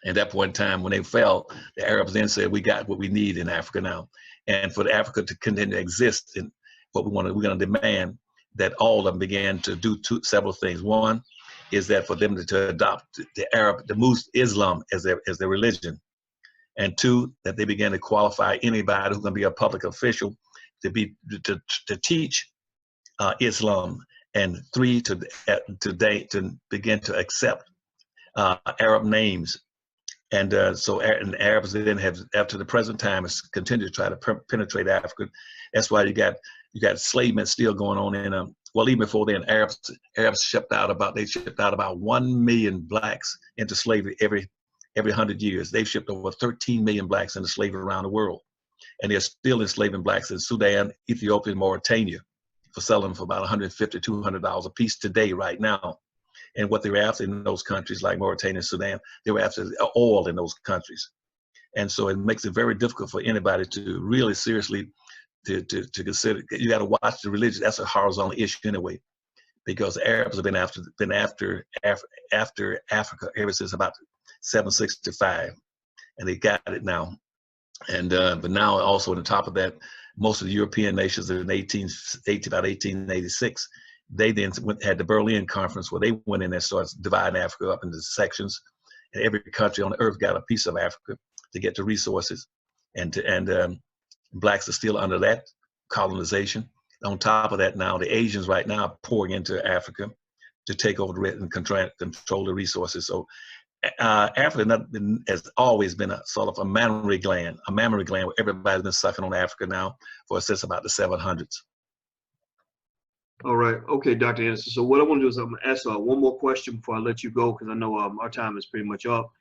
At that point in time, when they fell, the Arabs then said, "We got what we need in Africa now." And for Africa to continue to exist, in what we're going to demand that all of them began to do several things. One is that for them to adopt the Islam as their religion, and two, that they began to qualify anybody who's going to be a public official to teach Islam. And three, to begin to accept Arab names. And and Arabs then have, after the present time, has continued to try to penetrate Africa. That's why you got enslavement still going on in even before then, Arabs shipped out about 1 million blacks into slavery every 100 years. They've shipped over 13 million blacks into slavery around the world, and they're still enslaving blacks in Sudan, Ethiopia, and Mauritania, for selling for about $150, $200 a piece today, right now. And what they were after in those countries like Mauritania and Sudan, they were after oil in those countries. And so it makes it very difficult for anybody to really seriously to consider. You got to watch the religion. That's a horizontal issue anyway, because Arabs have been after Africa ever since about 765, and they got it now. And but now also on the top of that, most of the European nations in about 1886, they then had the Berlin Conference, where they went in and started dividing Africa up into sections, and every country on the earth got a piece of Africa to get the resources, and blacks are still under that colonization. On top of that, now the Asians right now are pouring into Africa to take over and control the resources. So Africa has always been a sort of a mammary gland where everybody's been sucking on Africa now since about the 700s. All right. Okay, Dr. Anderson. So what I want to do is I'm going to ask one more question before I let you go, because I know our time is pretty much up.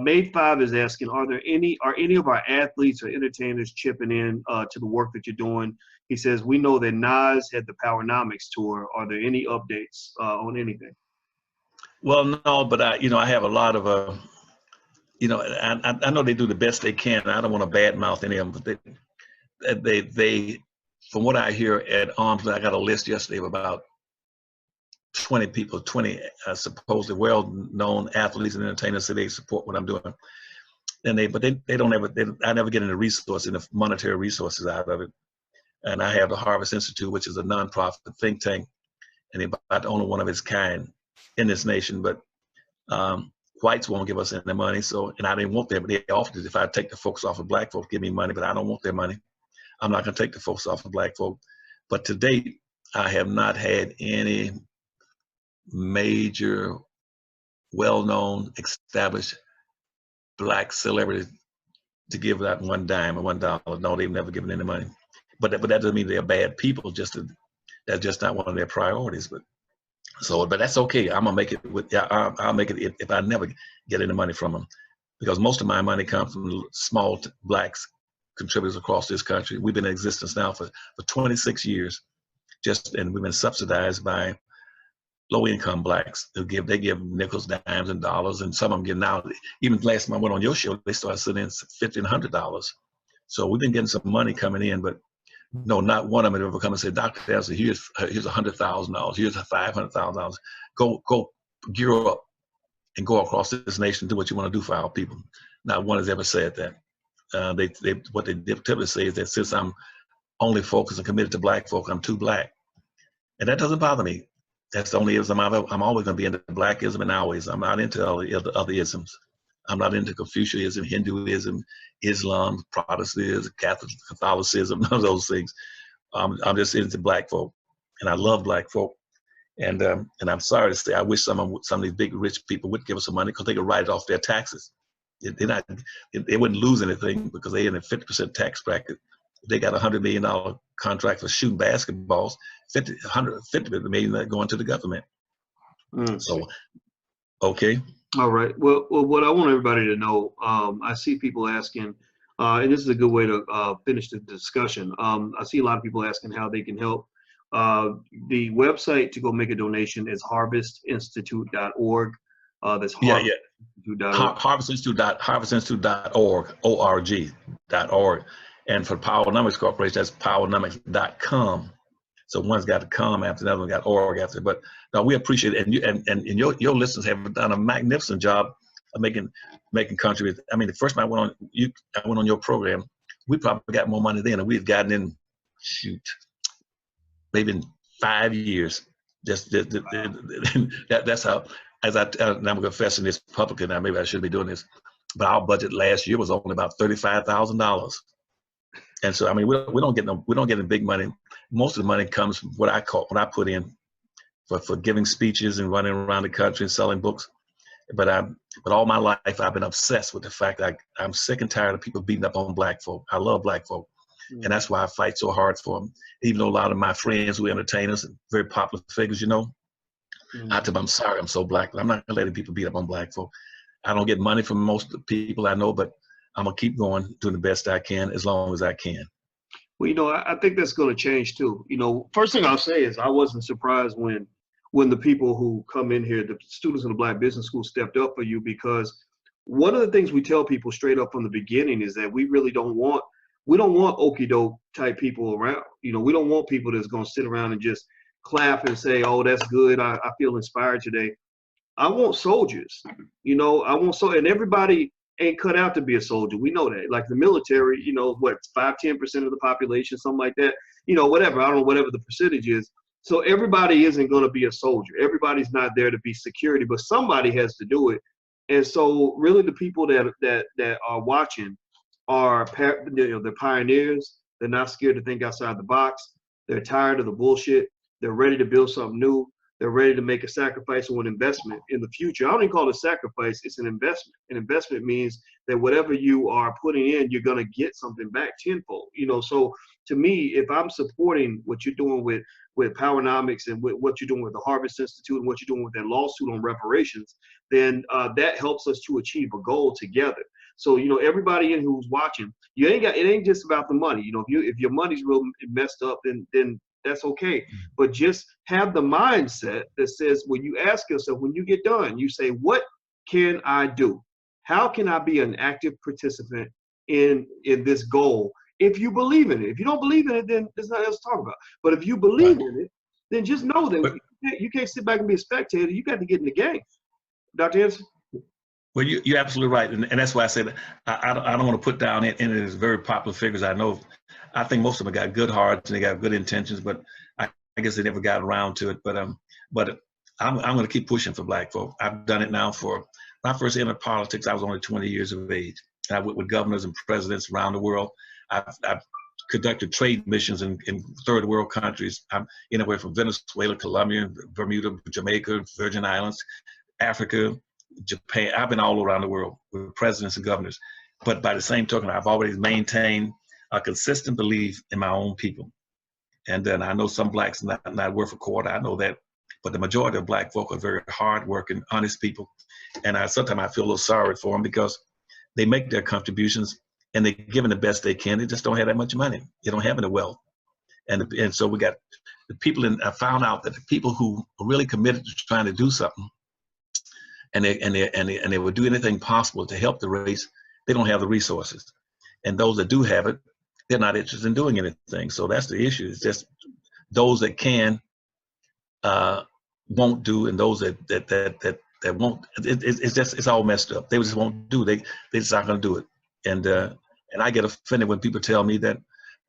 May 5 is asking, are any of our athletes or entertainers chipping in to the work that you're doing? He says, we know that Nas had the Powernomics tour. Are there any updates on anything? Well, no, but I have a lot of, I know they do the best they can. I don't want to badmouth any of them, but they from what I hear at arms, I got a list yesterday of about 20 people, 20 supposedly well-known athletes and entertainers say they support what I'm doing. And I never get any resources, any monetary resources out of it. And I have the Harvest Institute, which is a nonprofit think tank, and they're about the only one of its kind in this nation. But whites won't give us any money, and I didn't want them. They offered it if I take the focus off of black folks, give me money, but I don't want their money. I'm not going to take the focus off of black folk. But to date, I have not had any major, well-known, established black celebrity to give that one dime or $1. No, they've never given any money. But that doesn't mean they're bad people. That's just not one of their priorities. But that's okay. I'm gonna make it with. I'll make it if I never get any money from them, because most of my money comes from small blacks contributors across this country. We've been in existence now for 26 years, and we've been subsidized by low-income blacks who they give nickels, dimes, and dollars, and some of them get now. Even last time I went on your show, they started sending in $1,500. So we've been getting some money coming in, but no, not one of them ever come and say, Dr. Anderson, here's $100,000, here's $500,000. Go gear up and go across this nation, do what you want to do for our people. Not one has ever said that. What they typically say is that since I'm only focused and committed to black folk, I'm too black, and that doesn't bother me. That's the only ism I'm always going to be into blackism and Taoism. I'm not into all the other isms. I'm not into Confucianism, Hinduism, Islam, Protestantism, Catholicism, none of those things. I'm just into black folk, and I love black folk. And I'm sorry to say, I wish some of these big rich people would give us some money, because they could write it off their taxes. They wouldn't lose anything because they're in a 50% tax bracket. They got a $100 million contract for shooting basketballs. 50 million that going to the government. So, okay. All right. Well, what I want everybody to know, I see people asking, and this is a good way to finish the discussion. I see a lot of people asking how they can help. The website to go make a donation is harvestinstitute.org. That's harvestinstitute.org. And for Powernomics Corporation, that's powernomics.com. So one's got to come after the other one got org after. But no, we appreciate it, and your listeners have done a magnificent job of making contributions. I mean, the first time I went on your program, we probably got more money then than we've gotten in maybe in 5 years. That's how. As I'm confessing this publicly now, maybe I shouldn't be doing this, but our budget last year was only about $35,000. And so, I mean, we don't get the big money. Most of the money comes from what I put in for giving speeches and running around the country and selling books. But all my life, I've been obsessed with the fact that I'm sick and tired of people beating up on black folk. I love black folk. And that's why I fight so hard for them. Even though a lot of my friends who are entertainers and very popular figures, I tell them, I'm sorry, I'm so black, but I'm not letting people beat up on black folk. I don't get money from most of the people I know, but I'm going to keep going, doing the best I can as long as I can. Well, I think that's going to change too. First thing I'll say is I wasn't surprised when the people who come in here, the students in the Black Business School, stepped up for you, because one of the things we tell people straight up from the beginning is that we don't want okie doke type people around. We don't want people that's going to sit around and just clap and say, oh, that's good, I feel inspired today. I want soldiers. And everybody ain't cut out to be a soldier. We know that. Like the military, 5-10% of the population, something like that. Whatever. I don't know, whatever the percentage is. So everybody isn't going to be a soldier. Everybody's not there to be security, but somebody has to do it. And so really the people that are watching are, they're pioneers. They're not scared to think outside the box. They're tired of the bullshit. They're ready to build something new. They're ready to make a sacrifice or an investment in the future. I don't even call it a sacrifice. It's an investment. An investment means that whatever you are putting in, you're going to get something back tenfold. So to me, if I'm supporting what you're doing with Powernomics and with what you're doing with the Harvest Institute and what you're doing with that lawsuit on reparations, then that helps us to achieve a goal together. So, everybody in who's watching, it ain't just about the money. If your money's real messed up, then that's okay. But just have the mindset that says, when you ask yourself, when you get done, you say, what can I do? How can I be an active participant in this goal? If you believe in it. If you don't believe in it, then there's nothing else to talk about. But if you believe in it, then just know that you can't sit back and be a spectator. You got to get in the game. Dr. Anderson? Well, you're absolutely right. And that's why I said I don't want to put down any of these very popular figures. I think most of them got good hearts and they got good intentions, but I guess they never got around to it. But I'm going to keep pushing for black folk. I've done it now when I first entered politics, I was only 20 years of age. And I went with governors and presidents around the world. I've conducted trade missions in third world countries. I'm anywhere from Venezuela, Colombia, Bermuda, Jamaica, Virgin Islands, Africa, Japan. I've been all around the world with presidents and governors. But by the same token, I've always maintained a consistent belief in my own people. And then I know some blacks not worth a quarter. I know that. But the majority of black folk are very hardworking, honest people. And sometimes I feel a little sorry for them because they make their contributions and they're giving the best they can. They just don't have that much money. They don't have any wealth. And so we got the people, and I found out that the people who are really committed to trying to do something, and they would do anything possible to help the race, they don't have the resources. And those that do have it, they're not interested in doing anything. So that's the issue. It's just those that can won't do, and those that won't. It's all messed up. They just won't do. They just not going to do it. And I get offended when people tell me that,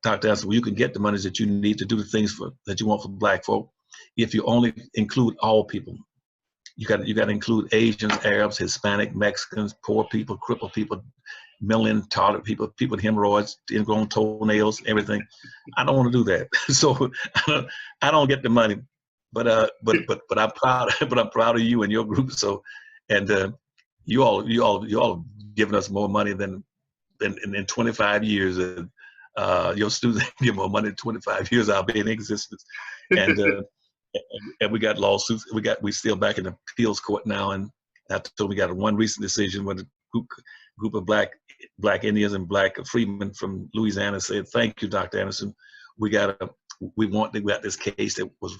Dr. Anderson, well, you can get the money that you need to do the things that you want for black folk if you only include all people. You got to include Asians, Arabs, Hispanic, Mexicans, poor people, crippled people, mentally intolerant people, people with hemorrhoids, ingrown toenails, everything. I don't want to do that. So I don't get the money, but I'm proud. But I'm proud of you and your group. So, and you all giving us more money than in 25 years. And your students give more money in 25 years I'll be in existence. And we got lawsuits. We still back in the appeals court now, and after we got one recent decision when a group of black Indians and black freedmen from Louisiana said, "Thank you, Dr. Anderson. We got this case that was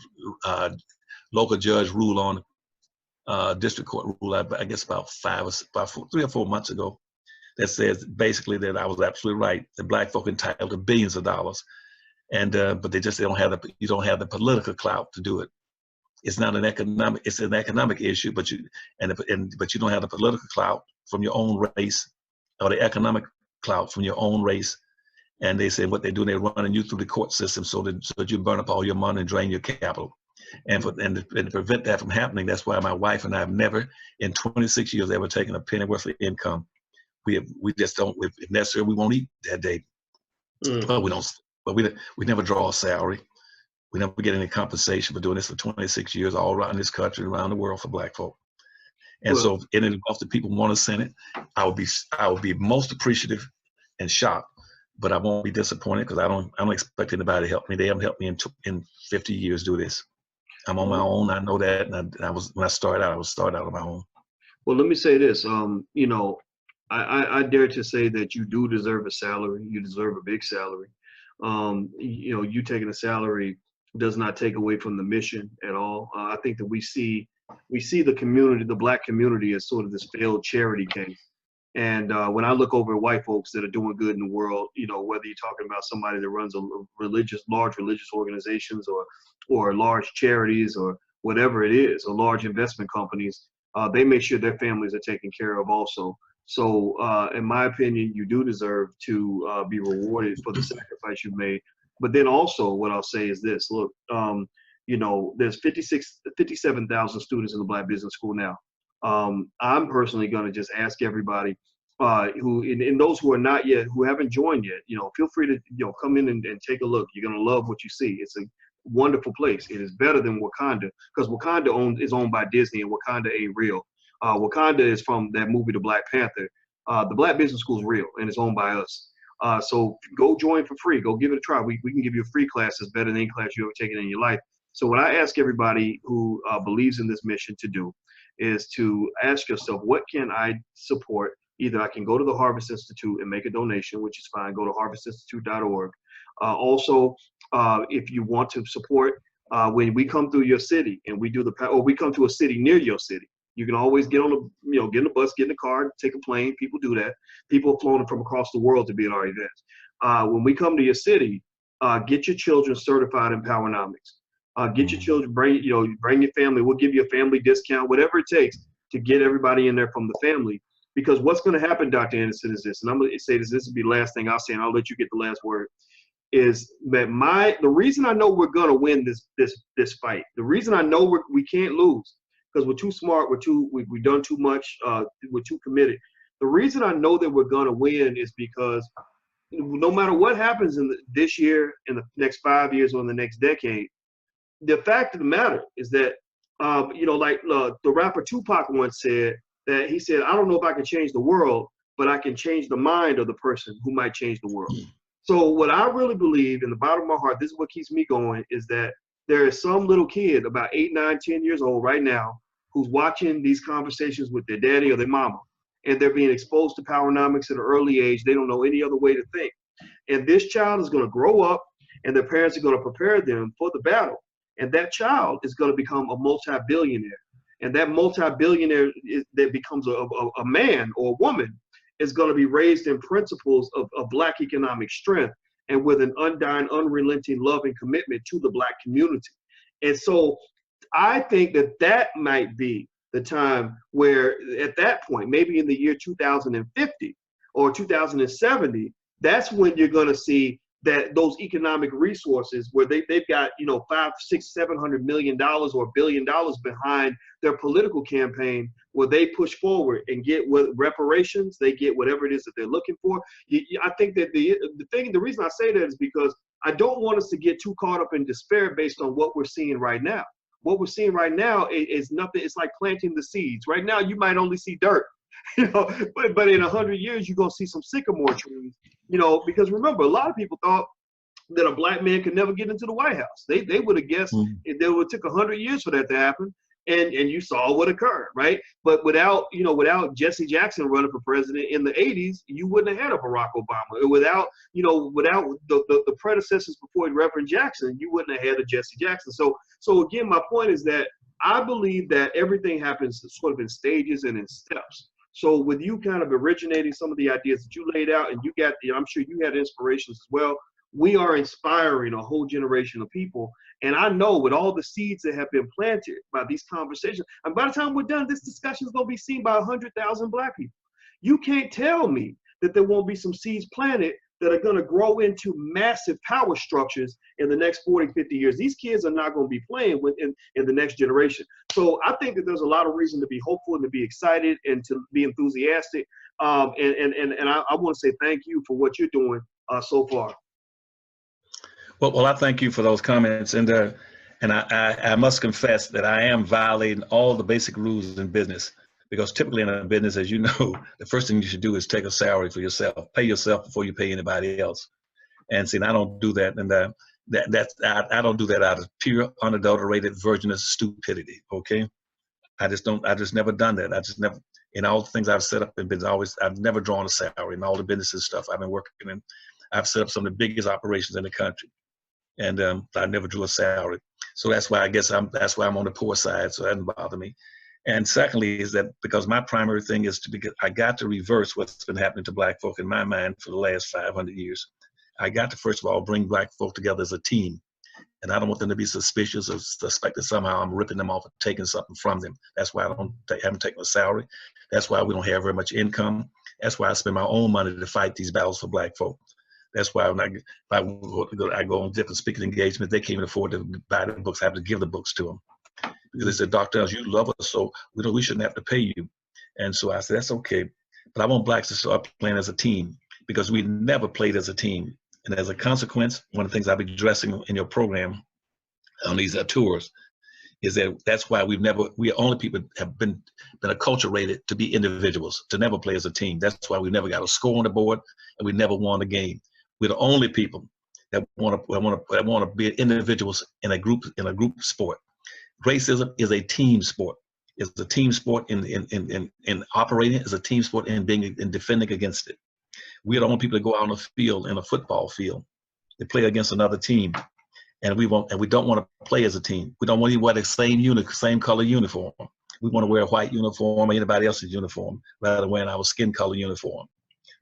local judge ruled on, district court rule, I guess about 3 or 4 months ago, that says basically that I was absolutely right. The black folk entitled to billions of dollars." And but they don't have the political clout to do it. It's not it's an economic issue, but you don't have the political clout from your own race, or the economic clout from your own race. And they say what they do, they're running you through the court system so that you burn up all your money and drain your capital. And to prevent that from happening, that's why my wife and I have never in 26 years ever taken a penny worth of income. We just don't. If necessary, we won't eat that day. But we don't. But we never draw a salary. We never get any compensation for doing this for 26 years all around this country, around the world for black folk. And so, if the people want to send it, I would be most appreciative and shocked, but I won't be disappointed because I don't expect anybody to help me. They haven't helped me in 50 years do this. I'm on my own. I know that, and when I started out, I was started out on my own. Well, let me say this. I dare to say that you do deserve a salary. You deserve a big salary. You taking a salary does not take away from the mission at all. I think that we see the community, the black community, as sort of this failed charity case. And when I look over at white folks that are doing good in the world, whether you're talking about somebody that runs large religious organizations or large charities or whatever it is, or large investment companies, they make sure their families are taken care of also. So in my opinion, you do deserve to be rewarded for the sacrifice you've made. But then also what I'll say is this, look, there's 57,000 students in the Black Business School now. I'm personally going to just ask everybody and those who are not yet, who haven't joined yet, feel free to, come in and take a look. You're going to love what you see. It's a wonderful place. It is better than Wakanda, because Wakanda is owned by Disney, and Wakanda ain't real. Wakanda is from that movie, The Black Panther. The Black Business School is real, and it's owned by us. So go join for free. Go give it a try. We can give you a free class that's better than any class you've ever taken in your life. So what I ask everybody who believes in this mission to do is to ask yourself, what can I support? Either I can go to the Harvest Institute and make a donation, which is fine. Go to harvestinstitute.org. Also, if you want to support, when we come through your city and we come to a city near your city, you can always get on get in the bus, get in the car, take a plane. People do that. People have flown from across the world to be at our events. When we come to your city, get your children certified in Powernomics. Get your children, bring your family. We'll give you a family discount, whatever it takes to get everybody in there from the family. Because what's going to happen, Dr. Anderson, is this, and I'm going to say this will be the last thing I'll say, and I'll let you get the last word, is that the reason I know we're going to win this fight, the reason I know we can't lose, because we're too smart, we've done too much, we're too committed. The reason I know that we're going to win is because no matter what happens this year, in the next 5 years, or in the next decade, the fact of the matter is that, like the rapper Tupac once said, that he said, I don't know if I can change the world, but I can change the mind of the person who might change the world. So what I really believe in the bottom of my heart, this is what keeps me going, is that there is some little kid about 8, 9, 10 years old right now who's watching these conversations with their daddy or their mama, and they're being exposed to powernomics at an early age. They don't know any other way to think. And this child is going to grow up, and their parents are going to prepare them for the battle. And that child is going to become a multi-billionaire. And that multi-billionaire that becomes a man or a woman is going to be raised in principles of Black economic strength and with an undying, unrelenting love and commitment to the Black community. And so I think that that might be the time where at that point, maybe in the year 2050 or 2070, that's when you're going to see that those economic resources where they've got, you know, $500, $600, $700 million or $1 billion behind their political campaign, where they push forward and get reparations, they get whatever it is that they're looking for. I think that the reason I say that is because I don't want us to get too caught up in despair based on what we're seeing right now. What we're seeing right now is nothing. It's like planting the seeds. Right now, you might only see dirt, you know, but in 100 years, you're going to see some sycamore trees, you know, because remember, a lot of people thought that a Black man could never get into the White House. They would have guessed it would have took 100 years for that to happen. And you saw what occurred, right? But without Jesse Jackson running for president in the 80s, you wouldn't have had a Barack Obama. Without the predecessors before Reverend Jackson, you wouldn't have had a Jesse Jackson. So again, my point is that I believe that everything happens sort of in stages and in steps. So with you kind of originating some of the ideas that you laid out, and you got, I'm sure you had inspirations as well. We are inspiring a whole generation of people. And I know with all the seeds that have been planted by these conversations, and by the time we're done, this discussion is going to be seen by 100,000 Black people. You can't tell me that there won't be some seeds planted that are going to grow into massive power structures in the next 40, 50 years. These kids are not going to be playing in the next generation. So I think that there's a lot of reason to be hopeful and to be excited and to be enthusiastic. And I want to say thank you for what you're doing so far. Well, I thank you for those comments, and I must confess that I am violating all the basic rules in business, because typically in a business, as you know, the first thing you should do is take a salary for yourself, pay yourself before you pay anybody else. And see, I don't do that, and I don't do that out of pure, unadulterated, virginous stupidity. Okay, I just never done that. I just never, in all the things I've set up in business, I've never drawn a salary in all the businesses stuff I've been working in. I've set up some of the biggest operations in the country. And I never drew a salary. So that's why that's why I'm on the poor side, so that doesn't bother me. And secondly is that because my primary thing is I got to reverse what's been happening to Black folk in my mind for the last 500 years. I got to, first of all, bring Black folk together as a team. And I don't want them to be suspicious or suspect that somehow I'm ripping them off and taking something from them. That's why I haven't taken a salary. That's why we don't have very much income. That's why I spend my own money to fight these battles for Black folk. That's why when I go on different speaking engagements, they can't even afford to buy the books. I have to give the books to them. Because they said, Doctor, you love us, so we shouldn't have to pay you. And so I said, that's okay. But I want Blacks to start playing as a team, because we never played as a team. And as a consequence, one of the things I'll be addressing in your program on these tours is that's why we only people have been acculturated to be individuals, to never play as a team. That's why we never got a score on the board and we never won a game. We're the only people that want to be individuals in a group sport. Racism is a team sport. It's a team sport in operating. It's a team sport in defending against it. We're the only people that go out on the field, in a football field, to play against another team, and we don't want to play as a team. We don't want to wear the same color uniform. We want to wear a white uniform or anybody else's uniform rather than wearing our skin color uniform.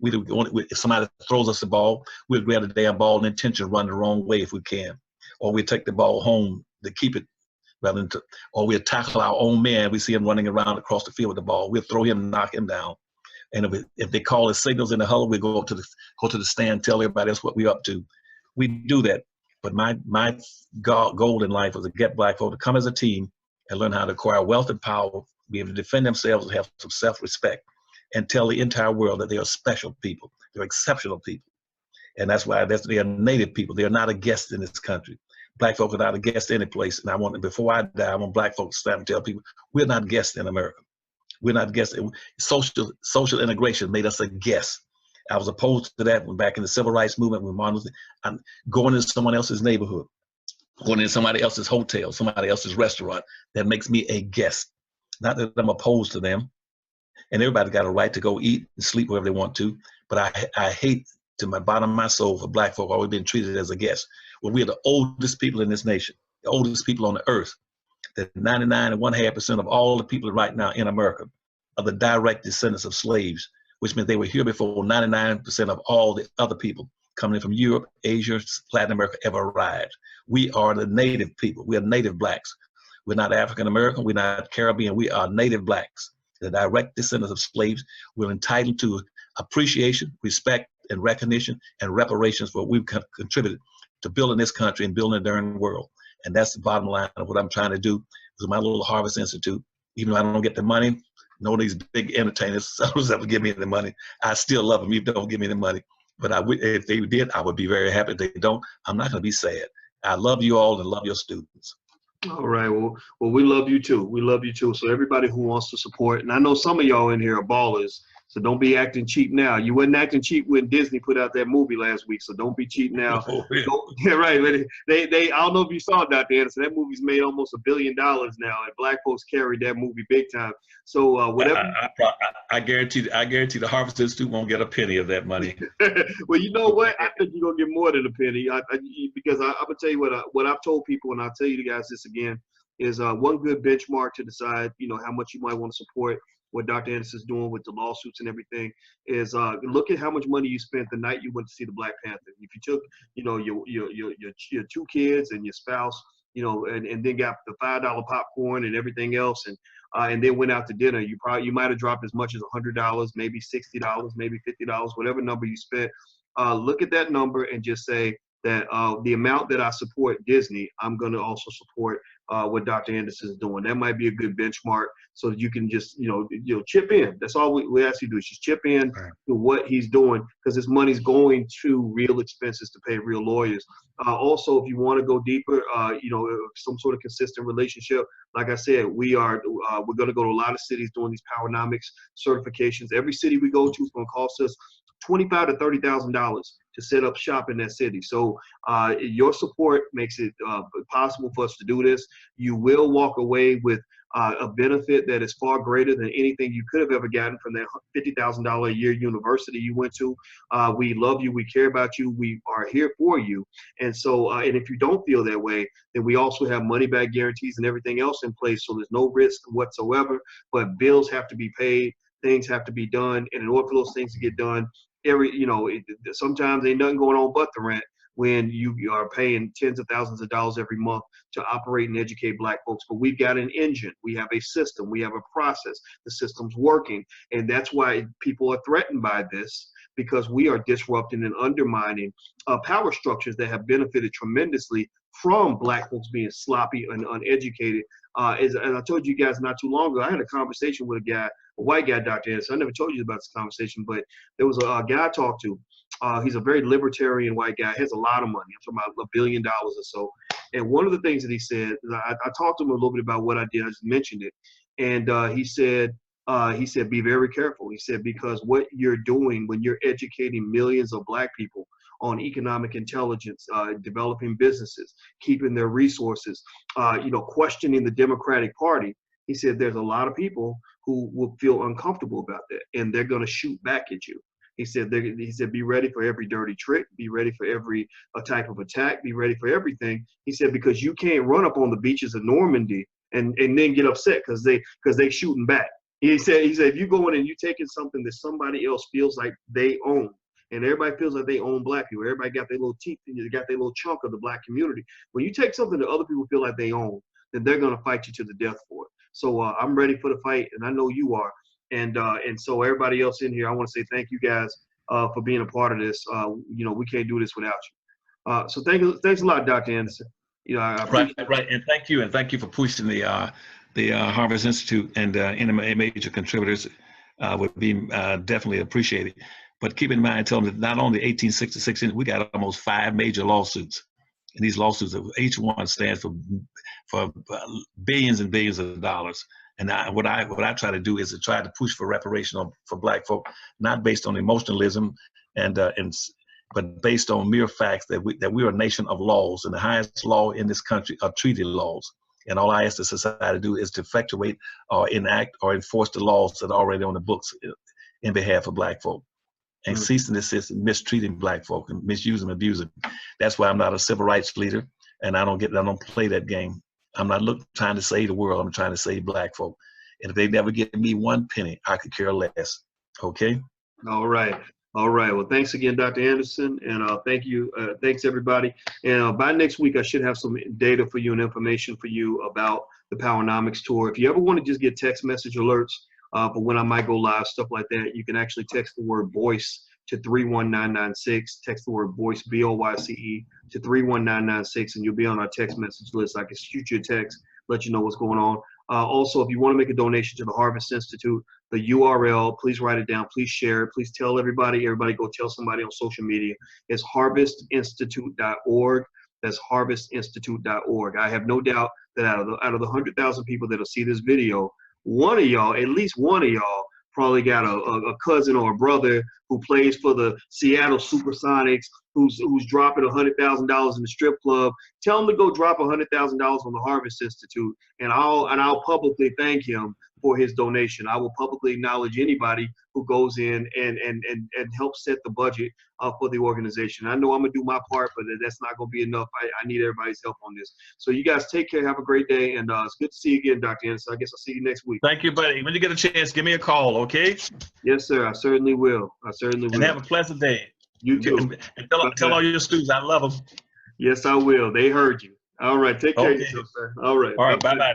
If somebody throws us the ball, we'll grab the damn ball and intention run the wrong way if we can, or we take the ball home to keep it, or we'll tackle our own man. We see him running around across the field with the ball. We'll throw him and knock him down. And if they call the signals in the huddle, we go to the stand, tell everybody else what we're up to. We do that. But my goal in life was to get Black folk to come as a team and learn how to acquire wealth and power, be able to defend themselves and have some self-respect, and tell the entire world that they are special people. They're exceptional people. And that's why they are native people. They are not a guest in this country. Black folk are not a guest any place. And before I die, I want Black folks to stand and tell people, we're not guests in America. We're not guessing. Social integration made us a guest. I was opposed to that when back in the civil rights movement, when Martin Luther, I'm going into someone else's neighborhood, going into somebody else's hotel, somebody else's restaurant. That makes me a guest. Not that I'm opposed to them. And everybody got a right to go eat and sleep wherever they want to. But I hate to my bottom of my soul for black folk always being treated as a guest. When we're the oldest people in this nation, the oldest people on the earth, that 99.5% of all the people right now in America are the direct descendants of slaves, which means they were here before 99% of all the other people coming in from Europe, Asia, Latin America ever arrived. We are the native people. We are native blacks. We're not African American. We're not Caribbean. We are native blacks, the direct descendants of slaves. We're entitled to appreciation, respect, and recognition and reparations for what we've contributed to building this country and building the darn world. And that's the bottom line of what I'm trying to do with my little Harvest Institute. Even though I don't get the money, no these big entertainers sellers ever give me the money. I still love them. Even don't give me the money. But if they did, I would be very happy. If they don't, I'm not going to be sad. I love you all and love your students. All right. Well, we love you too. We love you too. So everybody who wants to support, and I know some of y'all in here are ballers, so don't be acting cheap now. You wasn't acting cheap when Disney put out that movie last week, so don't be cheap now. Oh, yeah. Yeah, right. They I don't know if you saw it, Dr. Anderson. That movie's made almost $1 billion now, and black folks carried that movie big time. So whatever. I guarantee the Harvest Institute won't get a penny of that money. Well, you know what? I think you're gonna get more than a penny. Because I'm gonna tell you what I've told people, and I'll tell you guys this again, is one good benchmark to decide, how much you might want to support what Dr. Anderson's doing with the lawsuits and everything is look at how much money you spent the night you went to see the Black Panther. If you took, your 2 kids and your spouse, and then got the $5 popcorn and everything else, and then went out to dinner, you might have dropped as much as $100, maybe $60, maybe $50, whatever number you spent. Look at that number and just say that the amount that I support Disney, I'm going to also support what Dr. Anderson is doing. That might be a good benchmark, so that you can just chip in. That's all we ask you to do, is just chip in to what he's doing, because this money's going to real expenses to pay real lawyers. Also, if you want to go deeper, some sort of consistent relationship, like I said, we're going to go to a lot of cities doing these Powernomics certifications. Every city we go to is going to cost us $25,000 to $30,000 to set up shop in that city. So your support makes it possible for us to do this. You will walk away with a benefit that is far greater than anything you could have ever gotten from that $50,000 a year university you went to. We love you. We care about you. We are here for you. And so, and if you don't feel that way, then we also have money back guarantees and everything else in place. So there's no risk whatsoever, but bills have to be paid. Things have to be done. And in order for those things to get done, sometimes ain't nothing going on but the rent when you are paying tens of thousands of dollars every month to operate and educate Black folks. But we've got an engine, we have a system, we have a process, the system's working. And that's why people are threatened by this, because we are disrupting and undermining power structures that have benefited tremendously from Black folks being sloppy and uneducated. And I told you guys not too long ago, I had a conversation with a white guy, Dr. Anderson. I never told you about this conversation, but there was a guy I talked to. He's a very libertarian white guy. He has a lot of money. I'm talking about $1 billion or so. And one of the things that he said, I talked to him a little bit about what I did. I just mentioned it. And he said, be very careful. He said, because what you're doing when you're educating millions of Black people on economic intelligence, developing businesses, keeping their resources, questioning the Democratic Party. He said there's a lot of people who will feel uncomfortable about that, and they're going to shoot back at you. He said, be ready for every dirty trick, be ready for every type of attack, be ready for everything. He said, because you can't run up on the beaches of Normandy and then get upset because they shooting back. He said, if you go in and you taking something that somebody else feels like they own, and everybody feels like they own Black people, everybody got their little teeth, and they got their little chunk of the Black community. When you take something that other people feel like they own, then they're going to fight you to the death for it. So I'm ready for the fight, and I know you are. And so everybody else in here, I want to say thank you guys for being a part of this. We can't do this without you. So thanks a lot, Dr. Anderson. Right, and thank you for pushing the Harvest Institute and any major contributors would be definitely appreciated. But keep in mind, tell them that not only 1866, we got almost 5 major lawsuits. And these lawsuits, each one stands for billions and billions of dollars. And what I try to do is to try to push for reparation for Black folk, not based on emotionalism but based on mere facts that we are a nation of laws, and the highest law in this country are treaty laws. And all I ask the society to do is to effectuate or enact or enforce the laws that are already on the books in behalf of Black folk, and cease and desist in mistreating Black folk and misusing, abusing. That's why I'm not a civil rights leader, and I don't play that game. I'm not trying to save the world. I'm trying to save Black folk. And if they never give me one penny, I could care less. Okay. All right. All right. Well, thanks again, Dr. Anderson. And thank you. Thanks, everybody. And by next week, I should have some data for you and information for you about the Powernomics tour. If you ever want to just get text message alerts for when I might go live, stuff like that, you can actually text the word Boyce to 31996. Text the word Boyce, BOYCE, to 31996, and you'll be on our text message list. I can shoot you a text, let you know what's going on. Also, if you want to make a donation to the Harvest Institute, the URL, please write it down, please share it, please tell everybody go tell somebody on social media. It's harvestinstitute.org. That's harvestinstitute.org. I have no doubt that out of the 100,000 people that'll see this video, one of y'all, at least one of y'all, probably got a cousin or a brother who plays for the Seattle Supersonics, who's dropping $100,000 in the strip club. Tell him to go drop $100,000 on the Harvest Institute, and I'll publicly thank him for his donation. I will publicly acknowledge anybody who goes in and helps set the budget for the organization. I know I'm gonna do my part, but that's not gonna be enough. I need everybody's help on this. So you guys take care, have a great day, and it's good to see you again, Dr. Anderson. I guess I'll see you next week. Thank you, buddy. When you get a chance, give me a call, okay? Yes, sir. I certainly will. I certainly will. And have a pleasant day. You too. And tell all your students I love them. Yes, I will. They heard you. All right. Take care of yourself, sir. All right. All right. Bye-bye now.